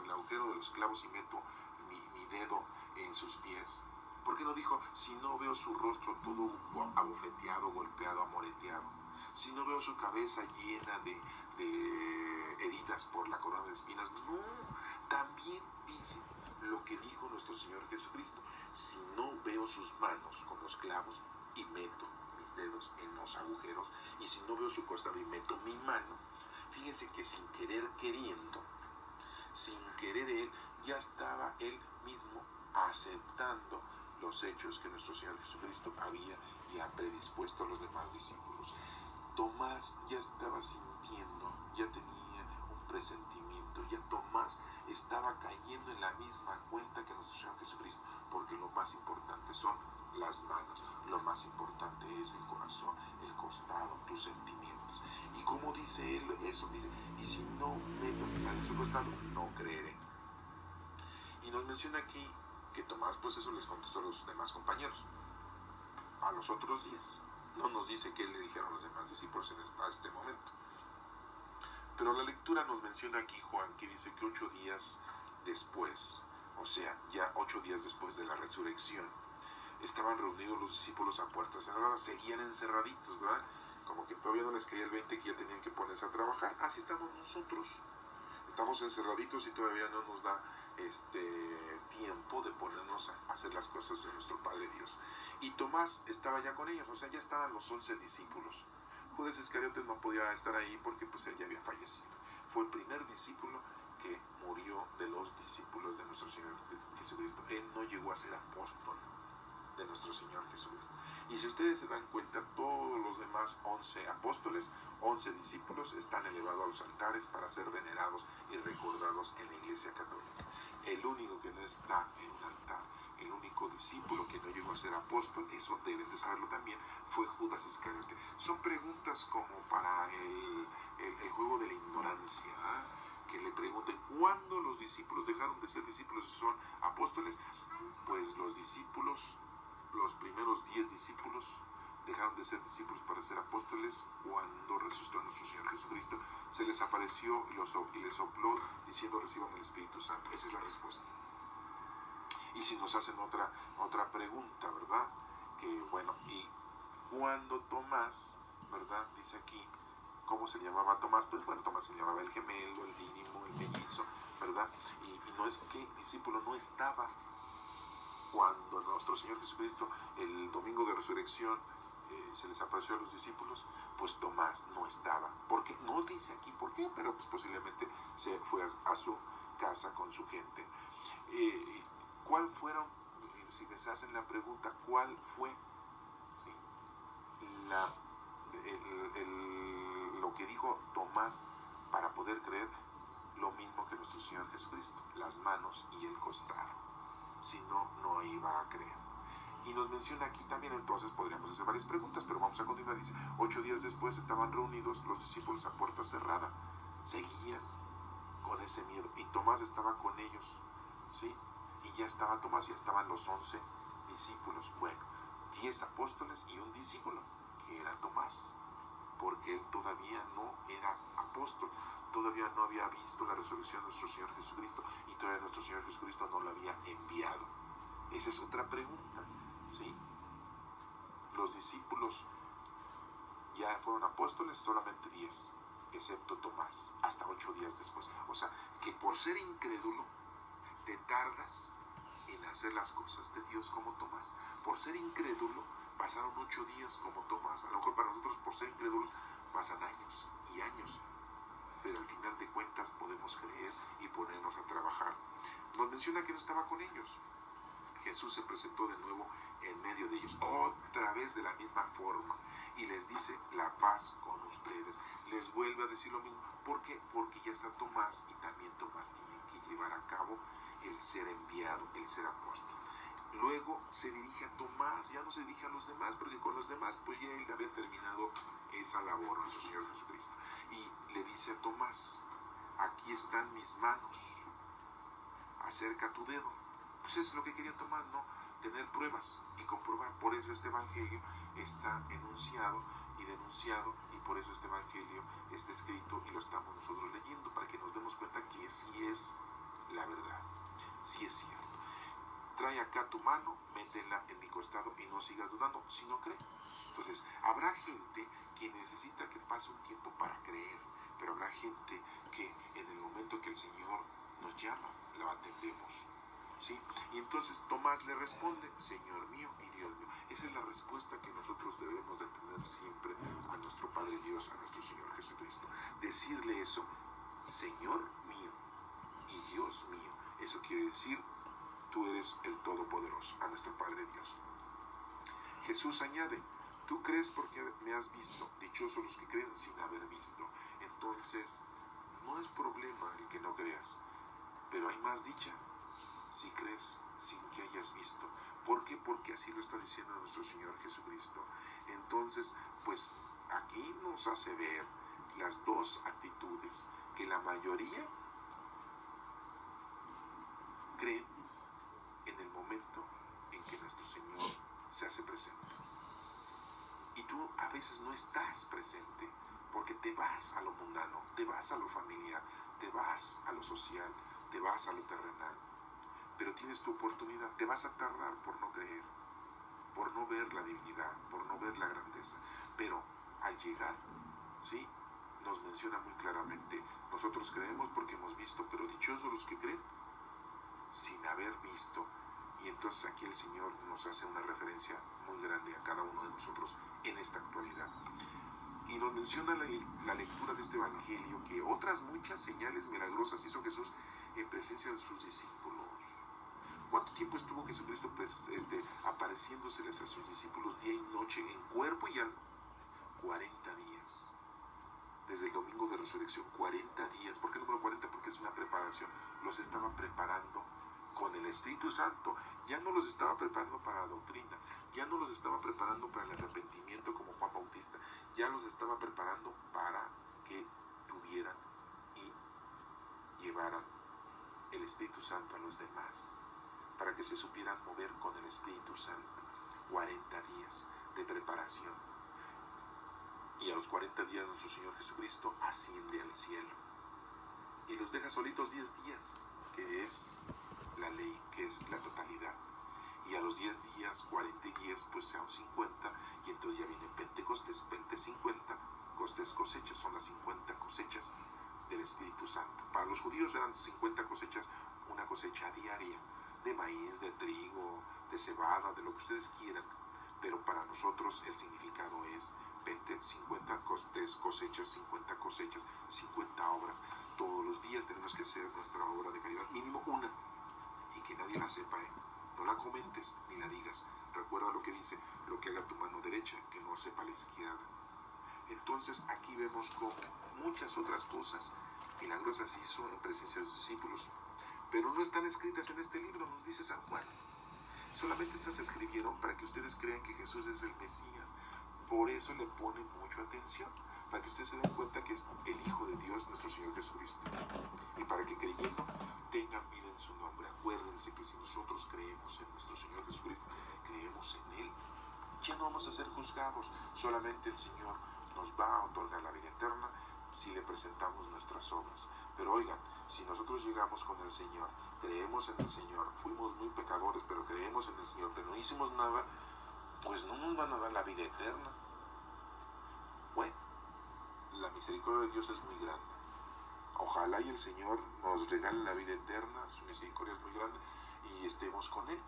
el agujero de los clavos y meto mi dedo en sus pies? ¿Por qué no dijo, si no veo su rostro todo abofeteado, golpeado, amoreteado? Si no veo su cabeza llena de heridas por la corona de espinas. No, también dice lo que dijo nuestro Señor Jesucristo. Si no veo sus manos con los clavos y meto mis dedos en los agujeros, y si no veo su costado y meto mi mano, fíjense que sin querer queriendo, sin querer él, ya estaba él mismo aceptando los hechos que nuestro Señor Jesucristo había ya predispuesto a los demás discípulos. Tomás ya estaba sintiendo, ya tenía un presentimiento, ya Tomás estaba cayendo en la misma cuenta que nuestro Señor Jesucristo, porque lo más importante son las manos, lo más importante es el corazón, el costado, tus sentimientos. Y como dice él eso, dice, y si no meto mi mano en su costado, no creeré. Y nos menciona aquí que Tomás pues eso les contestó a los demás compañeros. A los otros 10. No nos dice qué le dijeron los demás discípulos a este momento. Pero la lectura nos menciona aquí, Juan, que dice que 8 días después, o sea, ya 8 días después de la resurrección, estaban reunidos los discípulos a puertas cerradas, seguían encerraditos, ¿verdad? Como que todavía no les caía el 20 que ya tenían que ponerse a trabajar. Así estamos nosotros. Estamos encerraditos y todavía no nos da tiempo de ponernos a hacer las cosas de nuestro Padre Dios. Y Tomás estaba ya con ellos, o sea, ya estaban los 11 discípulos. Judas Iscariote no podía estar ahí porque pues él ya había fallecido. Fue el primer discípulo que murió de los discípulos de nuestro Señor Jesucristo. Él no llegó a ser apóstol de nuestro Señor Jesucristo. Y si ustedes se dan cuenta, todos los demás 11 apóstoles, 11 discípulos están elevados a los altares para ser venerados y recordados en la Iglesia Católica. El único que no está en un altar, el único discípulo que no llegó a ser apóstol, eso deben de saberlo también, fue Judas Iscariote. Son preguntas como para el juego de la ignorancia, ¿eh? Que le pregunten, ¿cuándo los discípulos dejaron de ser discípulos y son apóstoles? Pues los discípulos, los primeros 10 discípulos dejaron de ser discípulos para ser apóstoles cuando resucitó nuestro Señor Jesucristo. Se les apareció y les sopló diciendo reciban el Espíritu Santo. Esa es la respuesta. Y si nos hacen otra pregunta, ¿verdad? Que bueno, y cuando Tomás, ¿verdad? Dice aquí, ¿cómo se llamaba Tomás? Pues bueno, Tomás se llamaba el gemelo, el dínimo, el mellizo, ¿verdad? Y no es que el discípulo no estaba cuando nuestro Señor Jesucristo, el domingo de resurrección, se les apareció a los discípulos, pues Tomás no estaba. ¿Por qué? No dice aquí por qué, pero pues posiblemente se fue a su casa con su gente. ¿Cuál fueron, si les hacen la pregunta, cuál fue, ¿sí?, lo que dijo Tomás para poder creer? Lo mismo que nuestro Señor Jesucristo, las manos y el costado. Si no, no iba a creer. Y nos menciona aquí también, entonces podríamos hacer varias preguntas, pero vamos a continuar. Dice, 8 días después estaban reunidos los discípulos a puerta cerrada. Seguían con ese miedo. Y Tomás estaba con ellos, ¿sí? Y ya estaba Tomás, ya estaban los 11 discípulos. Bueno, 10 apóstoles y un discípulo, que era Tomás, porque él todavía no era apóstol, todavía no había visto la resurrección de nuestro Señor Jesucristo y todavía nuestro Señor Jesucristo no lo había enviado. Esa es otra pregunta, ¿sí? Los discípulos ya fueron apóstoles, solamente 10, excepto Tomás, hasta 8 días después. O sea, que por ser incrédulo te tardas en hacer las cosas de Dios como Tomás. Por ser incrédulo pasaron 8 días como Tomás. A lo mejor para nosotros, por ser incrédulos, pasan años y años. Pero al final de cuentas podemos creer y ponernos a trabajar. Nos menciona que no estaba con ellos. Jesús se presentó de nuevo en medio de ellos, otra vez de la misma forma, y les dice, la paz con ustedes. Les vuelve a decir lo mismo. ¿Por qué? Porque ya está Tomás, y también Tomás tiene que llevar a cabo el ser enviado, el ser apóstol. Luego se dirige a Tomás, ya no se dirige a los demás, porque con los demás pues ya él había terminado esa labor, nuestro Señor Jesucristo. Y le dice a Tomás, aquí están mis manos, acerca tu dedo. Pues es lo que quería Tomás, ¿no? Tener pruebas y comprobar. Por eso este evangelio está enunciado y denunciado, y por eso este evangelio está escrito y lo estamos nosotros leyendo, para que nos demos cuenta que sí es la verdad, sí es cierto. Trae acá tu mano, métela en mi costado y no sigas dudando, si no cree. Entonces, habrá gente que necesita que pase un tiempo para creer, pero habrá gente que en el momento que el Señor nos llama, lo atendemos, ¿sí? Y entonces Tomás le responde, Señor mío y Dios mío. Esa es la respuesta que nosotros debemos de tener siempre a nuestro Padre Dios, a nuestro Señor Jesucristo. Decirle eso, Señor mío y Dios mío. Eso quiere decir, tú eres el Todopoderoso, a nuestro Padre Dios. Jesús añade, tú crees porque me has visto, dichosos los que creen sin haber visto. Entonces, no es problema el que no creas, pero hay más dicha si crees sin que hayas visto. ¿Por qué? Porque así lo está diciendo nuestro Señor Jesucristo. Entonces, pues aquí nos hace ver las dos actitudes, que la mayoría creen en el momento se hace presente. Y tú a veces no estás presente porque te vas a lo mundano, te vas a lo familiar, te vas a lo social, te vas a lo terrenal. Pero tienes tu oportunidad, te vas a tardar por no creer, por no ver la divinidad, por no ver la grandeza. Pero al llegar, ¿sí?, nos menciona muy claramente, nosotros creemos porque hemos visto, pero dichosos los que creen sin haber visto. Y entonces aquí el Señor nos hace una referencia muy grande a cada uno de nosotros en esta actualidad. Y nos menciona la lectura de este evangelio que otras muchas señales milagrosas hizo Jesús en presencia de sus discípulos. ¿Cuánto tiempo estuvo Jesucristo apareciéndoseles a sus discípulos día y noche en cuerpo y alma? 40 días. Desde el domingo de resurrección, 40 días. ¿Por qué el número 40? Porque es una preparación. Los estaba preparando con el Espíritu Santo. Ya no los estaba preparando para la doctrina, ya no los estaba preparando para el arrepentimiento como Juan Bautista, ya los estaba preparando para que tuvieran y llevaran el Espíritu Santo a los demás, para que se supieran mover con el Espíritu Santo. 40 días de preparación. Y a los 40 días nuestro Señor Jesucristo asciende al cielo y los deja solitos 10 días, que es la ley, que es la totalidad. Y a los 10 días, 40 días, pues sean 50, y entonces ya viene Pentecostés, Pente 50, Costés cosechas, son las 50 cosechas del Espíritu Santo. Para los judíos eran 50 cosechas, una cosecha diaria, de maíz, de trigo, de cebada, de lo que ustedes quieran, pero para nosotros el significado es Pente 50 costés, cosechas, 50 cosechas, 50 obras. Todos los días tenemos que hacer nuestra obra de caridad, mínimo una, y que nadie la sepa, no la comentes ni la digas. Recuerda lo que dice, lo que haga tu mano derecha, que no sepa la izquierda. Entonces aquí vemos como muchas otras cosas milagrosas hizo en presencia de sus discípulos, pero no están escritas en este libro, nos dice San Juan. Solamente estas se escribieron para que ustedes crean que Jesús es el Mesías. Por eso le ponen mucha atención, para que ustedes se den cuenta que es el Hijo de Dios, nuestro Señor Jesucristo. Y para que creyendo tengan vida en su nombre. Acuérdense que si nosotros creemos en nuestro Señor Jesucristo, creemos en Él, ya no vamos a ser juzgados. Solamente el Señor nos va a otorgar la vida eterna si le presentamos nuestras obras. Pero oigan, si nosotros llegamos con el Señor, creemos en el Señor, fuimos muy pecadores, pero creemos en el Señor, pero no hicimos nada, pues no nos van a dar la vida eterna. Bueno, la misericordia de Dios es muy grande. Ojalá y el Señor nos regale la vida eterna, su misericordia es muy grande, y estemos con Él,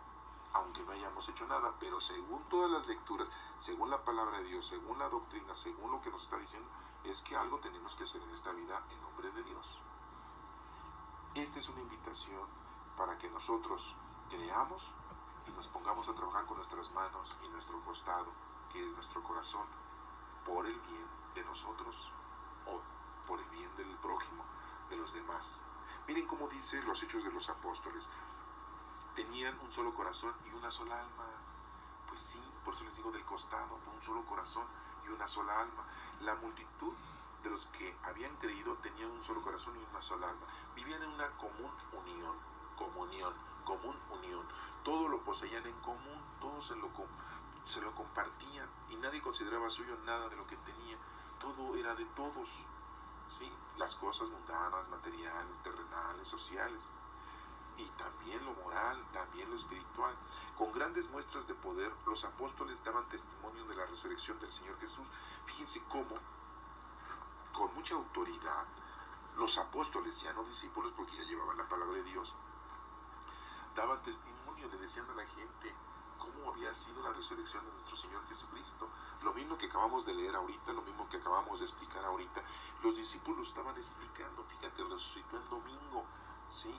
aunque no hayamos hecho nada. Pero según todas las lecturas, según la palabra de Dios, según la doctrina, según lo que nos está diciendo, es que algo tenemos que hacer en esta vida en nombre de Dios. Esta es una invitación para que nosotros creamos y nos pongamos a trabajar con nuestras manos y nuestro costado, que es nuestro corazón, por el bien de nosotros o por el bien del prójimo, de los demás. Miren cómo dice los Hechos de los Apóstoles. Tenían un solo corazón y una sola alma. Pues sí, por eso les digo del costado, un solo corazón y una sola alma. La multitud de los que habían creído tenían un solo corazón y una sola alma. Vivían en una común unión. Todo lo poseían en común, todos se lo compartían y nadie consideraba suyo nada de lo que tenía. Todo era de todos, ¿sí? Las cosas mundanas, materiales, terrenales, sociales, y también lo moral, también lo espiritual. Con grandes muestras de poder, los apóstoles daban testimonio de la resurrección del Señor Jesús. Fíjense cómo, con mucha autoridad, los apóstoles, ya no discípulos porque ya llevaban la palabra de Dios, daban testimonio, le decían a la gente cómo había sido la resurrección de nuestro Señor Jesucristo. Lo mismo que acabamos de leer ahorita, lo mismo que acabamos de explicar ahorita, los discípulos estaban explicando. Fíjate, resucitó el domingo, ¿sí?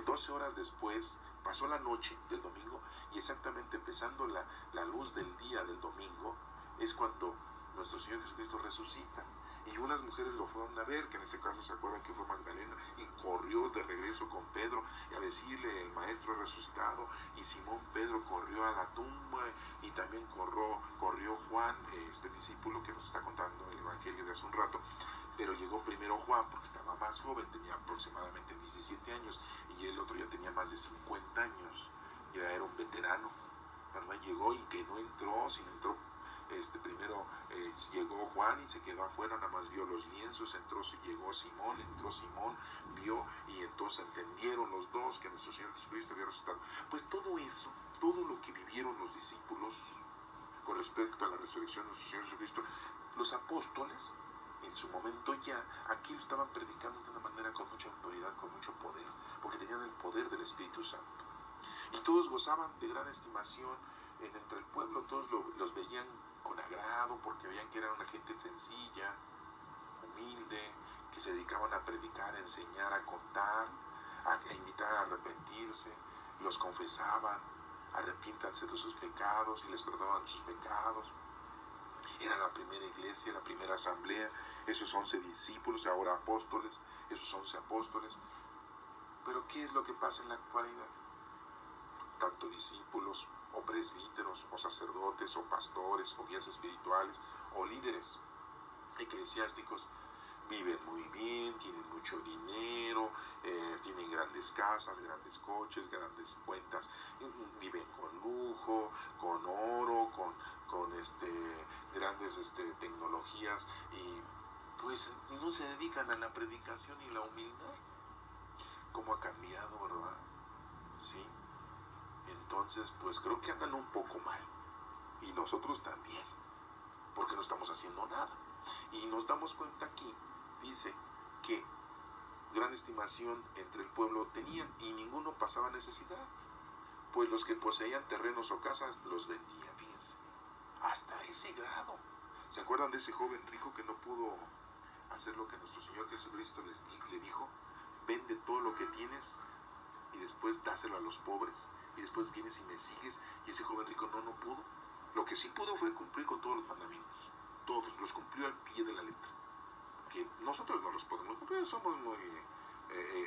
12 horas después, pasó la noche del domingo, y exactamente empezando la luz del día del domingo, es cuando nuestro Señor Jesucristo resucita. Y unas mujeres lo fueron a ver, que en este caso se acuerdan que fue Magdalena, y corrió de regreso con Pedro a decirle: el maestro ha resucitado. Y Simón Pedro corrió a la tumba, y también corrió Juan, este discípulo que nos está contando el evangelio de hace un rato. Pero llegó primero Juan porque estaba más joven, tenía aproximadamente 17 años, y el otro ya tenía más de 50 años, ya era un veterano, ¿verdad? Llegó y que no entró, sino entró primero llegó Juan y se quedó afuera, nada más vio los lienzos, llegó Simón, entró Simón, vio y entonces entendieron los dos que nuestro Señor Jesucristo había resucitado. Pues todo eso, todo lo que vivieron los discípulos con respecto a la resurrección de nuestro Señor Jesucristo, los apóstoles en su momento ya aquí lo estaban predicando de una manera con mucha autoridad, con mucho poder, porque tenían el poder del Espíritu Santo. Y todos gozaban de gran estimación entre el pueblo, todos los veían con agrado porque veían que eran una gente sencilla, humilde, que se dedicaban a predicar, a enseñar, a contar, a invitar a arrepentirse, los confesaban, arrepiéntanse de sus pecados y les perdonaban sus pecados. Era la primera iglesia, la primera asamblea, esos 11 discípulos, ahora apóstoles, esos 11 apóstoles. Pero ¿qué es lo que pasa en la actualidad? Tanto discípulos, o presbíteros, o sacerdotes, o pastores, o guías espirituales, o líderes eclesiásticos, viven muy bien, tienen mucho dinero, tienen grandes casas, grandes coches, grandes cuentas, viven con lujo, con oro, con grandes tecnologías, y pues no se dedican a la predicación y la humildad. ¿Cómo ha cambiado, verdad? Sí. Entonces, pues creo que andan un poco mal. Y nosotros también. Porque no estamos haciendo nada. Y nos damos cuenta aquí, dice, que gran estimación entre el pueblo tenían y ninguno pasaba necesidad. Pues los que poseían terrenos o casas los vendían, fíjense. Hasta ese grado. ¿Se acuerdan de ese joven rico que no pudo hacer lo que nuestro Señor Jesucristo le dijo? Vende todo lo que tienes y después dáselo a los pobres. Y después vienes y me sigues. Y ese joven rico no pudo. Lo que sí pudo fue cumplir con todos los mandamientos. Todos, los cumplió al pie de la letra. Que nosotros no los podemos cumplir, somos muy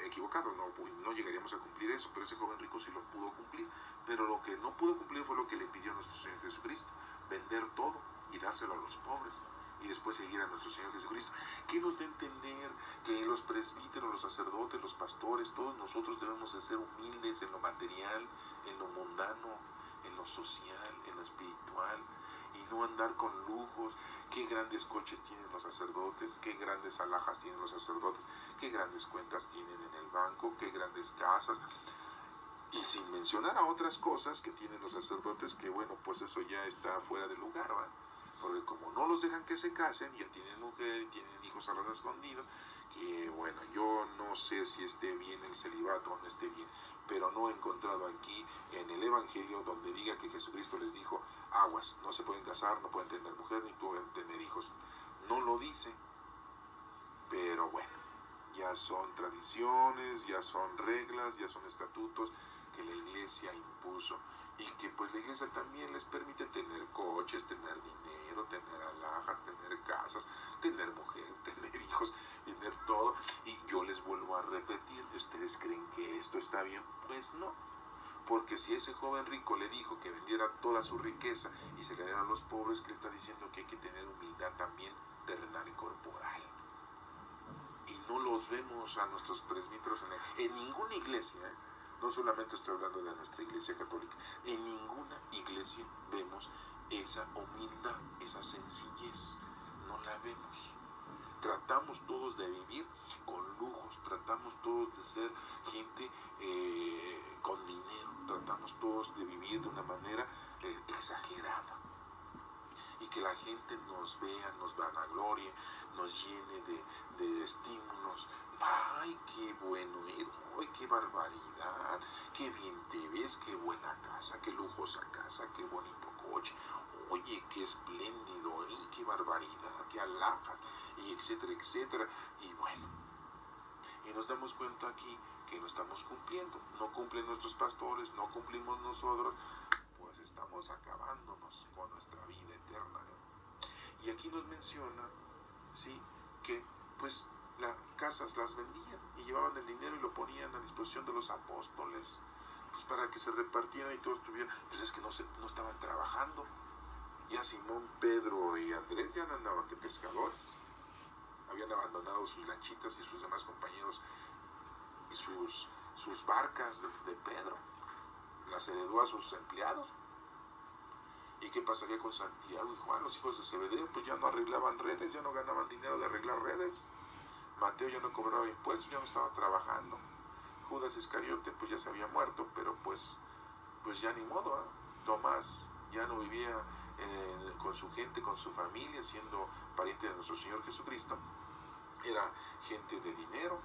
equivocados, no llegaríamos a cumplir eso, pero ese joven rico sí lo pudo cumplir. Pero lo que no pudo cumplir fue lo que le pidió nuestro Señor Jesucristo: vender todo y dárselo a los pobres. Y después seguir a nuestro Señor Jesucristo. ¿Qué nos da a entender? Que los presbíteros, los sacerdotes, los pastores, todos nosotros debemos de ser humildes en lo material, en lo mundano, en lo social, en lo espiritual, y no andar con lujos. Qué grandes coches tienen los sacerdotes, qué grandes alhajas tienen los sacerdotes, qué grandes cuentas tienen en el banco, qué grandes casas. Y sin mencionar a otras cosas que tienen los sacerdotes, que bueno, pues eso ya está fuera de lugar, ¿verdad? Porque como no los dejan que se casen, ya tienen mujer y tienen hijos a las escondidas, que bueno, yo no sé si esté bien el celibato o no esté bien, pero no he encontrado aquí en el Evangelio donde diga que Jesucristo les dijo: aguas, no se pueden casar, no pueden tener mujer, ni pueden tener hijos. No lo dice, pero bueno, ya son tradiciones, ya son reglas, ya son estatutos que la iglesia impuso, y que pues la iglesia también les permite tener coches, tener dinero, tener alhajas, tener casas, tener mujer, tener hijos, tener todo. Y yo les vuelvo a repetir, ¿ustedes creen que esto está bien? Pues no, porque si ese joven rico le dijo que vendiera toda su riqueza y se le diera a los pobres, que le está diciendo que hay que tener humildad también terrenal y corporal. Y no los vemos a nuestros presbíteros en ninguna iglesia, no solamente estoy hablando de nuestra iglesia católica, en ninguna iglesia vemos esa humildad, esa sencillez, no la vemos. Tratamos todos de vivir con lujos, tratamos todos de ser gente con dinero, tratamos todos de vivir de una manera exagerada. Y que la gente nos vea, nos vanaglorie, nos llene de estímulos. ¡Ay, qué bueno eres! ¡Ay, qué barbaridad! ¡Qué bien te ves! ¡Qué buena casa! ¡Qué lujosa casa! ¡Qué bonito coche! ¡Oye, qué espléndido! ¡Y qué barbaridad! ¡Qué alhajas! Y etcétera, etcétera. Y bueno, y nos damos cuenta aquí que no estamos cumpliendo. No cumplen nuestros pastores, no cumplimos nosotros. Pues estamos acabándonos con nuestra vida eterna. Y aquí nos menciona, sí, que pues las casas las vendían y llevaban el dinero y lo ponían a disposición de los apóstoles, pues para que se repartieran y todos tuvieran. Pues es que no estaban trabajando. Ya Simón, Pedro y Andrés ya andaban de pescadores, habían abandonado sus lanchitas y sus demás compañeros y sus barcas de Pedro, las heredó a sus empleados. ¿Y qué pasaría con Santiago y Juan, los hijos de Zebedeo? Pues ya no arreglaban redes, ya no ganaban dinero de arreglar redes. Mateo ya no cobraba impuestos, ya no estaba trabajando. Judas Iscariote pues ya se había muerto, pero pues ya ni modo, ¿eh? Tomás ya no vivía con su gente, con su familia, siendo pariente de nuestro Señor Jesucristo. Era gente de dinero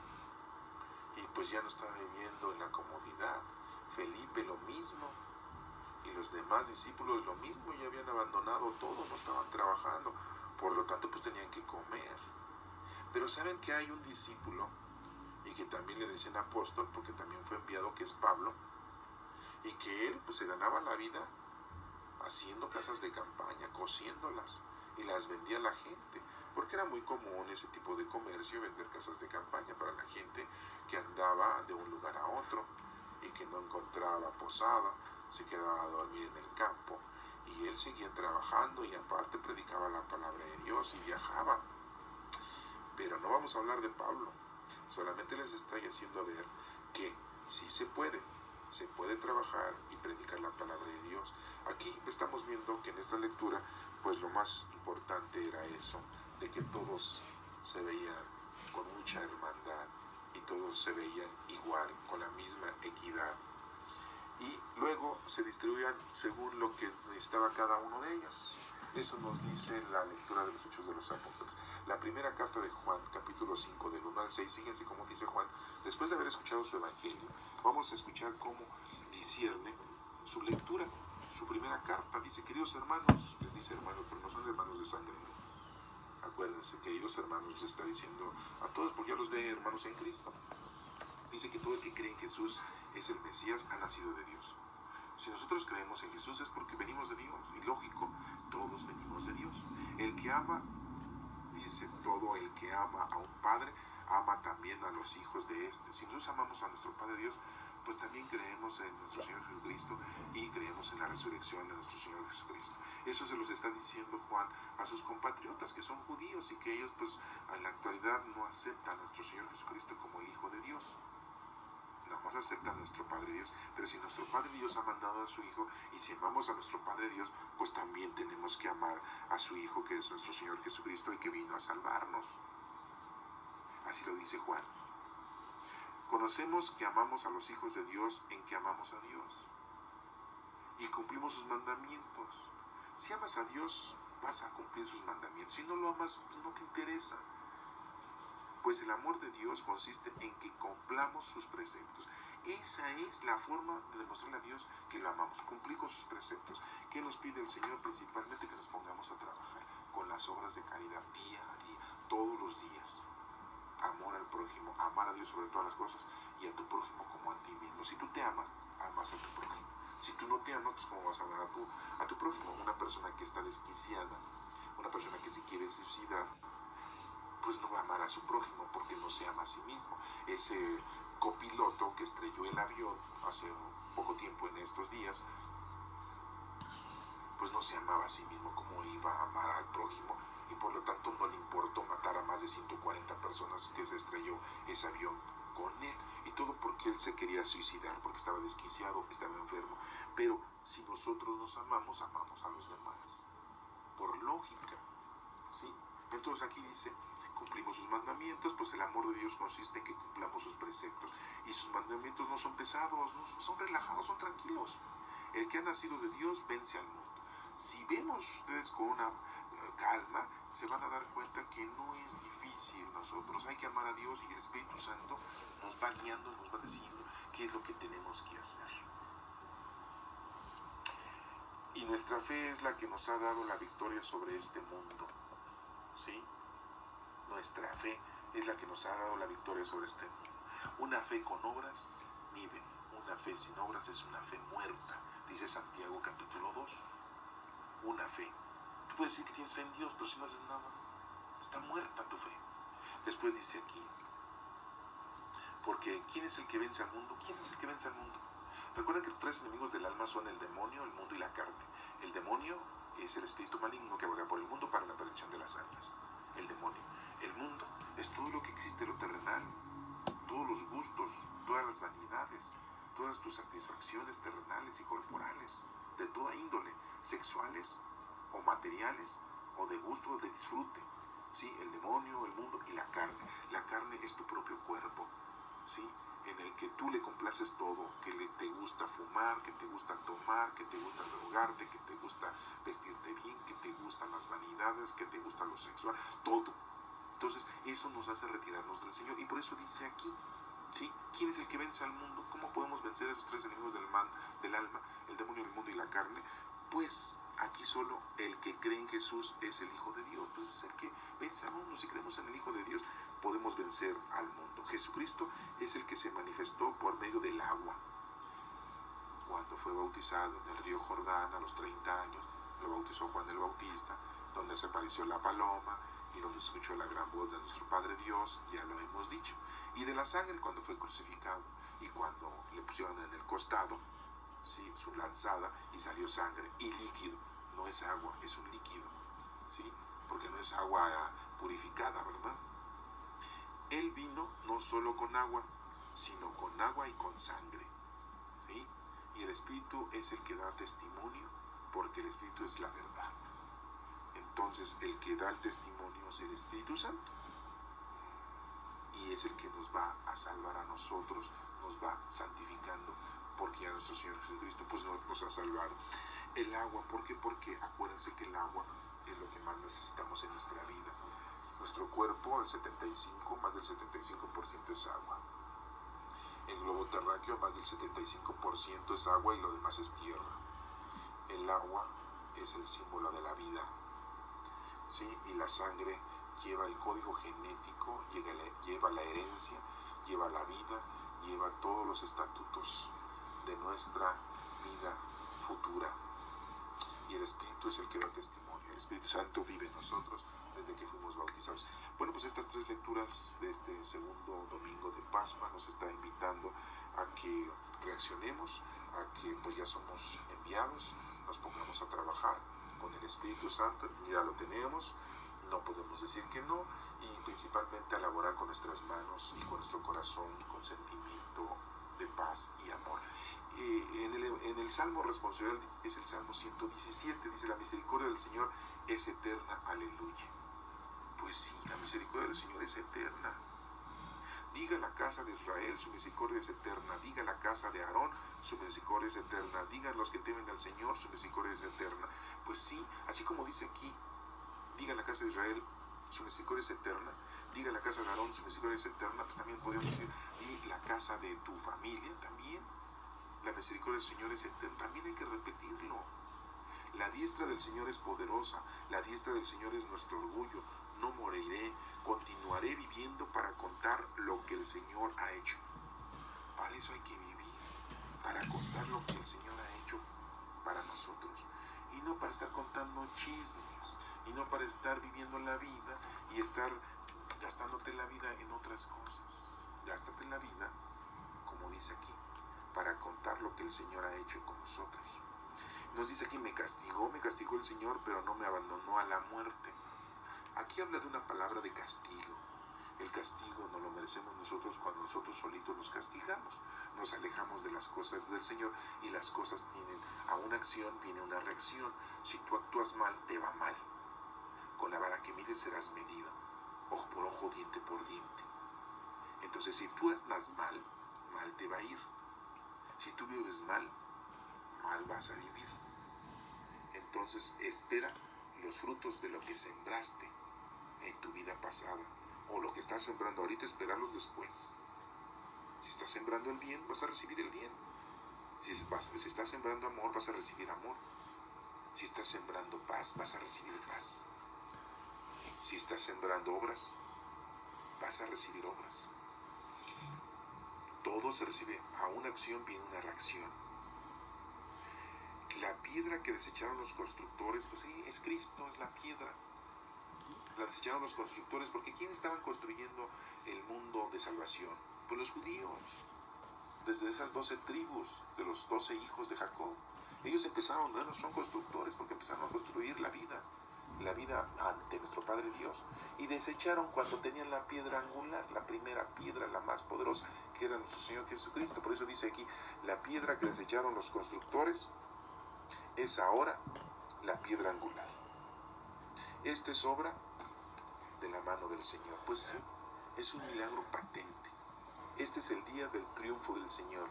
y pues ya no estaba viviendo en la comodidad. Felipe lo mismo, y los demás discípulos lo mismo, ya habían abandonado todo, no estaban trabajando, por lo tanto pues tenían que comer. Pero saben que hay un discípulo, y que también le dicen apóstol, porque también fue enviado, que es Pablo, y que él pues se ganaba la vida haciendo casas de campaña, cosiéndolas, y las vendía a la gente, porque era muy común ese tipo de comercio, vender casas de campaña para la gente que andaba de un lugar a otro y que no encontraba posada, se quedaba a dormir en el campo, y él seguía trabajando y aparte predicaba la palabra de Dios y viajaba. Pero no vamos a hablar de Pablo, solamente les estoy haciendo ver que sí se puede trabajar y predicar la palabra de Dios. Aquí estamos viendo que en esta lectura pues lo más importante era eso, de que todos se veían con mucha hermandad y todos se veían igual, con la misma equidad, y luego se distribuían según lo que necesitaba cada uno de ellos. Eso nos dice la lectura de los Hechos de los Apóstoles. La primera carta de Juan, capítulo 5, del 1 al 6, fíjense cómo dice Juan, después de haber escuchado su evangelio, vamos a escuchar cómo discierne su lectura. Su primera carta dice: queridos hermanos, les dice hermanos, pero no son hermanos de sangre. Acuérdense, queridos hermanos, les está diciendo a todos, porque ya los ve hermanos en Cristo. Dice que todo el que cree en Jesús es el Mesías, ha nacido de Dios. Si nosotros creemos en Jesús es porque venimos de Dios, y lógico, todos venimos de Dios. El que ama, dice, todo el que ama a un padre, ama también a los hijos de este. Si nosotros amamos a nuestro Padre Dios, pues también creemos en nuestro Señor Jesucristo y creemos en la resurrección de nuestro Señor Jesucristo. Eso se los está diciendo Juan a sus compatriotas que son judíos y que ellos pues en la actualidad no aceptan a nuestro Señor Jesucristo como el Hijo de Dios. Nada más aceptan a nuestro Padre Dios, pero si nuestro Padre Dios ha mandado a su Hijo, y si amamos a nuestro Padre Dios, pues también tenemos que amar a su Hijo, que es nuestro Señor Jesucristo y que vino a salvarnos. Así lo dice Juan. Conocemos que amamos a los hijos de Dios en que amamos a Dios y cumplimos sus mandamientos. Si amas a Dios, vas a cumplir sus mandamientos. Si no lo amas, pues no te interesa. Pues el amor de Dios consiste en que cumplamos sus preceptos. Esa es la forma de demostrarle a Dios que lo amamos, cumplir con sus preceptos. ¿Qué nos pide el Señor? Principalmente que nos pongamos a trabajar con las obras de caridad día a día, todos los días. Amor al prójimo, amar a Dios sobre todas las cosas y a tu prójimo como a ti mismo. Si tú te amas, amas a tu prójimo. Si tú no te amas, pues ¿cómo vas a amar a tu prójimo? Una persona que está desquiciada, una persona que se quiere suicidar, pues no va a amar a su prójimo porque no se ama a sí mismo. Ese copiloto que estrelló el avión hace poco tiempo en estos días, pues no se amaba a sí mismo, como iba a amar al prójimo, y por lo tanto no le importó matar a más de 140 personas que se estrelló ese avión con él, y todo porque él se quería suicidar, porque estaba desquiciado, estaba enfermo. Pero si nosotros nos amamos, amamos a los demás, por lógica, ¿sí? Entonces aquí dice, cumplimos sus mandamientos, pues el amor de Dios consiste en que cumplamos sus preceptos, y sus mandamientos no son pesados, no, son relajados, son tranquilos. El que ha nacido de Dios vence al mundo. Si vemos ustedes con una calma, se van a dar cuenta que no es difícil. Nosotros hay que amar a Dios y el Espíritu Santo nos va guiando, nos va diciendo qué es lo que tenemos que hacer. Y nuestra fe es la que nos ha dado la victoria sobre este mundo, ¿sí? Nuestra fe es la que nos ha dado la victoria sobre este mundo. Una fe con obras vive, una fe sin obras es una fe muerta, dice Santiago capítulo 2. Una fe. Tú puedes decir que tienes fe en Dios, pero si no haces nada, está muerta tu fe. Después dice aquí, porque ¿quién es el que vence al mundo? ¿Quién es el que vence al mundo? Recuerda que los tres enemigos del alma son el demonio, el mundo y la carne. El demonio es el espíritu maligno que vaga por el mundo para la perdición de las almas. El demonio. El mundo es todo lo que existe, lo terrenal, todos los gustos, todas las vanidades, todas tus satisfacciones terrenales y corporales, de toda índole, sexuales o materiales o de gusto o de disfrute. ¿Sí? El demonio, el mundo y la carne. La carne es tu propio cuerpo, ¿sí? En el que tú le complaces todo, que te gusta fumar, que te gusta tomar, que te gusta drogarte, que te gusta vestirte bien, que te gustan las vanidades, que te gusta lo sexual, todo. Entonces eso nos hace retirarnos del Señor, y por eso dice aquí, ¿sí? ¿Quién es el que vence al mundo? ¿Cómo podemos vencer a esos tres enemigos del alma, el demonio, el mundo y la carne? Pues aquí solo el que cree en Jesús es el Hijo de Dios. Pues es el que vence al mundo. Si creemos en el Hijo de Dios, podemos vencer al mundo. Jesucristo es el que se manifestó por medio del agua. Cuando fue bautizado en el río Jordán a los 30 años, lo bautizó Juan el Bautista, donde se apareció la paloma y donde se escuchó la gran voz de nuestro Padre Dios, ya lo hemos dicho. Y de la sangre cuando fue crucificado y cuando le pusieron en el costado, ¿sí?, su lanzada, y salió sangre y líquido. No es agua, es un líquido, ¿sí? Porque no es agua purificada, ¿verdad? Él vino no solo con agua, sino con agua y con sangre, ¿sí? Y el Espíritu es el que da testimonio, porque el Espíritu es la verdad. Entonces el que da el testimonio es el Espíritu Santo, y es el que nos va a salvar a nosotros, nos va santificando, porque ya nuestro Señor Jesucristo pues nos ha salvado. El agua, ¿por qué? Porque acuérdense que el agua es lo que más necesitamos en nuestra vida. Nuestro cuerpo, más del 75% es agua. El globo terráqueo, más del 75% es agua y lo demás es tierra. El agua es el símbolo de la vida, ¿sí? Y la sangre lleva el código genético, lleva la herencia, lleva la vida, lleva todos los estatutos de nuestra vida futura. Y el Espíritu es el que da testimonio. El Espíritu Santo vive en nosotros desde que fuimos bautizados. Bueno, pues estas tres lecturas de este segundo domingo de Pascua nos está invitando a que reaccionemos, a que pues ya somos enviados, nos pongamos a trabajar con el Espíritu Santo. Ya lo tenemos, no podemos decir que no, y principalmente a laborar con nuestras manos y con nuestro corazón, con sentimiento de paz y amor. En el Salmo responsorial es el Salmo 117, dice: la misericordia del Señor es eterna, aleluya. Pues sí, la misericordia del Señor es eterna. Diga la casa de Israel, su misericordia es eterna. Diga la casa de Aarón, su misericordia es eterna. Digan los que temen al Señor, su misericordia es eterna. Pues sí, así como dice aquí, diga la casa de Israel, su misericordia es eterna. Diga la casa de Aarón, su misericordia es eterna. Pues también podemos decir, y la casa de tu familia también, la misericordia del Señor es eterna. También hay que repetirlo. La diestra del Señor es poderosa, la diestra del Señor es nuestro orgullo. No moriré, continuaré viviendo para contar lo que el Señor ha hecho. Para eso hay que vivir, para contar lo que el Señor ha hecho para nosotros. Y no para estar contando chismes, y no para estar viviendo la vida y estar gastándote la vida en otras cosas. Gástate la vida, como dice aquí, para contar lo que el Señor ha hecho con nosotros. Nos dice aquí: me castigó el Señor, pero no me abandonó a la muerte. Aquí habla de una palabra de castigo. El castigo no lo merecemos nosotros cuando nosotros solitos nos castigamos. Nos alejamos de las cosas del Señor, y las cosas tienen a una acción, viene una reacción. Si tú actúas mal, te va mal. Con la vara que mides serás medido, ojo por ojo, diente por diente. Entonces, si tú andas mal, mal te va a ir. Si tú vives mal, mal vas a vivir. Entonces, espera los frutos de lo que sembraste en tu vida pasada, o lo que estás sembrando ahorita, esperarlos después. Si estás sembrando el bien, vas a recibir el bien. Si estás sembrando amor, vas a recibir amor. Si estás sembrando paz, vas a recibir paz. Si estás sembrando obras, vas a recibir obras. Todo se recibe. A una acción viene una reacción. La piedra que desecharon los constructores, pues sí, es Cristo, es la piedra. La desecharon los constructores, porque ¿quién estaban construyendo el mundo de salvación? Pues los judíos. Desde esas 12 tribus de los 12 hijos de Jacob, ellos empezaron, no son constructores, porque empezaron a construir la vida ante nuestro Padre Dios, y desecharon cuando tenían la piedra angular, la primera piedra, la más poderosa, que era nuestro Señor Jesucristo. Por eso dice aquí: la piedra que desecharon los constructores es ahora la piedra angular. Esto es obra de la mano del Señor. Pues sí, es un milagro patente. Este es el día del triunfo del Señor,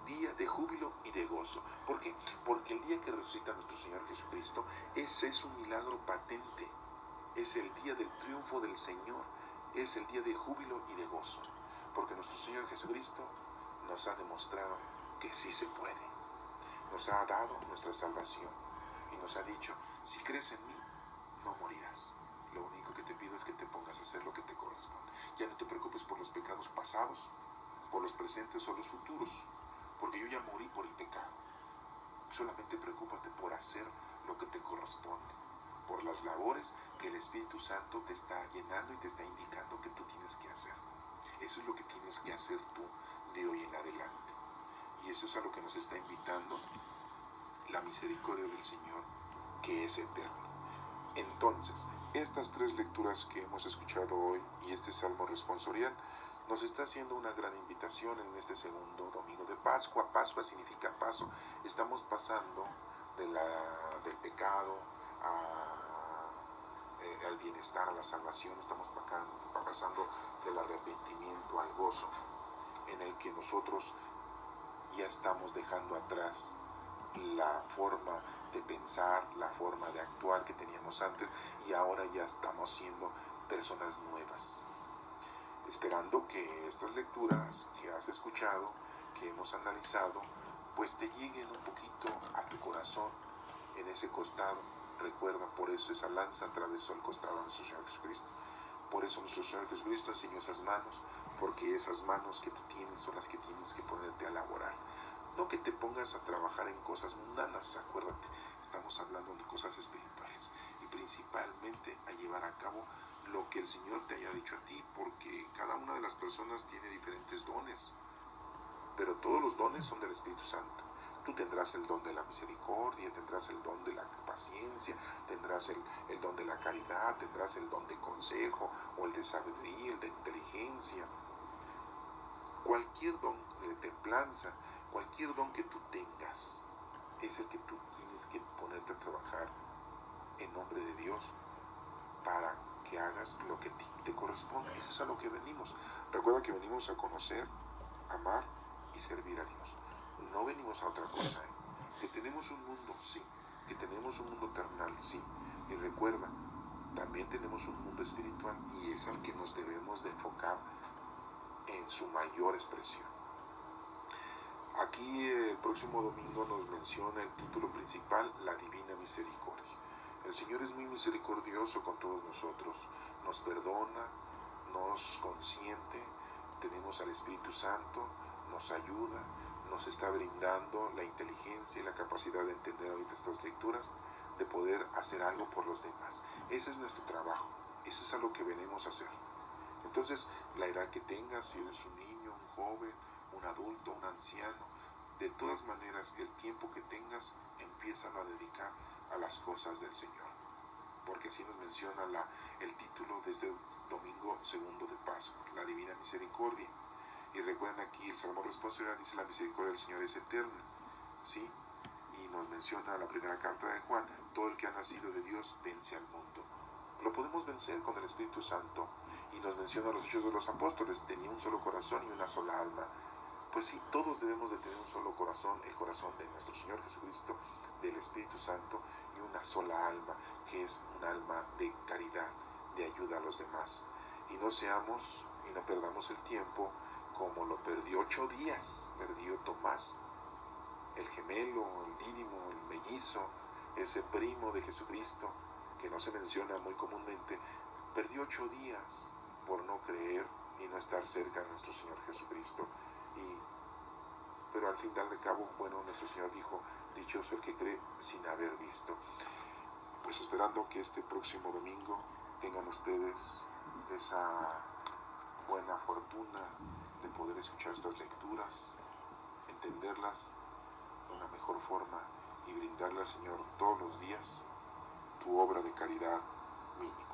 día de júbilo y de gozo. ¿Por qué? Porque el día que resucita nuestro Señor Jesucristo, ese es un milagro patente. Es el día del triunfo del Señor, es el día de júbilo y de gozo. Porque nuestro Señor Jesucristo nos ha demostrado que sí se puede. Nos ha dado nuestra salvación y nos ha dicho, si crees en mí, no morirás. Lo único que te pido es que te pongas a hacer lo que te corresponde. Ya no te preocupes por los pecados pasados, por los presentes o los futuros, porque yo ya morí por el pecado. Solamente preocúpate por hacer lo que te corresponde, por las labores que el Espíritu Santo te está llenando y te está indicando que tú tienes que hacer. Eso es lo que tienes que hacer tú de hoy en adelante. Y eso es a lo que nos está invitando la misericordia del Señor, que es eterno. Entonces, estas tres lecturas que hemos escuchado hoy y este Salmo responsorial nos está haciendo una gran invitación en este segundo domingo de Pascua. Pascua significa paso. Estamos pasando del pecado al bienestar, a la salvación. Estamos pasando del arrepentimiento al gozo, en el que nosotros ya estamos dejando atrás la forma de pensar, la forma de actuar que teníamos antes, y ahora ya estamos siendo personas nuevas. Esperando que estas lecturas que has escuchado, que hemos analizado, pues te lleguen un poquito a tu corazón, en ese costado. Recuerda, por eso esa lanza atravesó el costado de nuestro Señor Jesucristo. Por eso nuestro Señor Jesucristo enseñó esas manos, porque esas manos que tú tienes son las que tienes que ponerte a laborar. No que te pongas a trabajar en cosas mundanas, acuérdate, estamos hablando de cosas espirituales y principalmente a llevar a cabo lo que el Señor te haya dicho a ti, porque cada una de las personas tiene diferentes dones, pero todos los dones son del Espíritu Santo. Tú tendrás el don de la misericordia, tendrás el don de la paciencia, tendrás el don de la caridad, tendrás el don de consejo o el de sabiduría, el de inteligencia. Cualquier don de templanza, cualquier don que tú tengas, es el que tú tienes que ponerte a trabajar en nombre de Dios para que hagas lo que te corresponde. Eso es a lo que venimos. Recuerda que venimos a conocer, amar y servir a Dios. No venimos a otra cosa. Que tenemos un mundo, sí. Que tenemos un mundo terrenal, sí. Y recuerda, también tenemos un mundo espiritual y es al que nos debemos de enfocar en su mayor expresión. Aquí el próximo domingo nos menciona el título principal, la Divina Misericordia. El Señor es muy misericordioso con todos nosotros, nos perdona, nos consiente, tenemos al Espíritu Santo, nos ayuda, nos está brindando la inteligencia y la capacidad de entender ahorita estas lecturas, de poder hacer algo por los demás. Ese es nuestro trabajo, eso es a lo que venimos a hacer. Entonces, la edad que tengas, si eres un niño, un joven, un adulto, un anciano, de todas maneras, el tiempo que tengas, empiézalo a dedicar a las cosas del Señor. Porque así nos menciona el título de este domingo segundo de Pascua, la Divina Misericordia. Y recuerden aquí, el Salmo responsorial dice, la misericordia del Señor es eterna, ¿sí? Y nos menciona la primera carta de Juan, todo el que ha nacido de Dios vence al mundo. Lo podemos vencer con el Espíritu Santo. Y nos menciona los Hechos de los Apóstoles, tenía un solo corazón y una sola alma. Pues sí, todos debemos de tener un solo corazón, el corazón de nuestro Señor Jesucristo, del Espíritu Santo, y una sola alma, que es un alma de caridad, de ayuda a los demás. Y no seamos y no perdamos el tiempo como lo perdió 8 días, perdió Tomás, el gemelo, el dídimo, el mellizo, ese primo de Jesucristo, que no se menciona muy comúnmente, perdió 8 días por no creer y no estar cerca de nuestro Señor Jesucristo. Pero al final de cabo, bueno, nuestro Señor dijo, dichoso el que cree sin haber visto. Pues esperando que este próximo domingo tengan ustedes esa buena fortuna de poder escuchar estas lecturas, entenderlas de una mejor forma y brindarle al Señor todos los días tu obra de caridad mínima.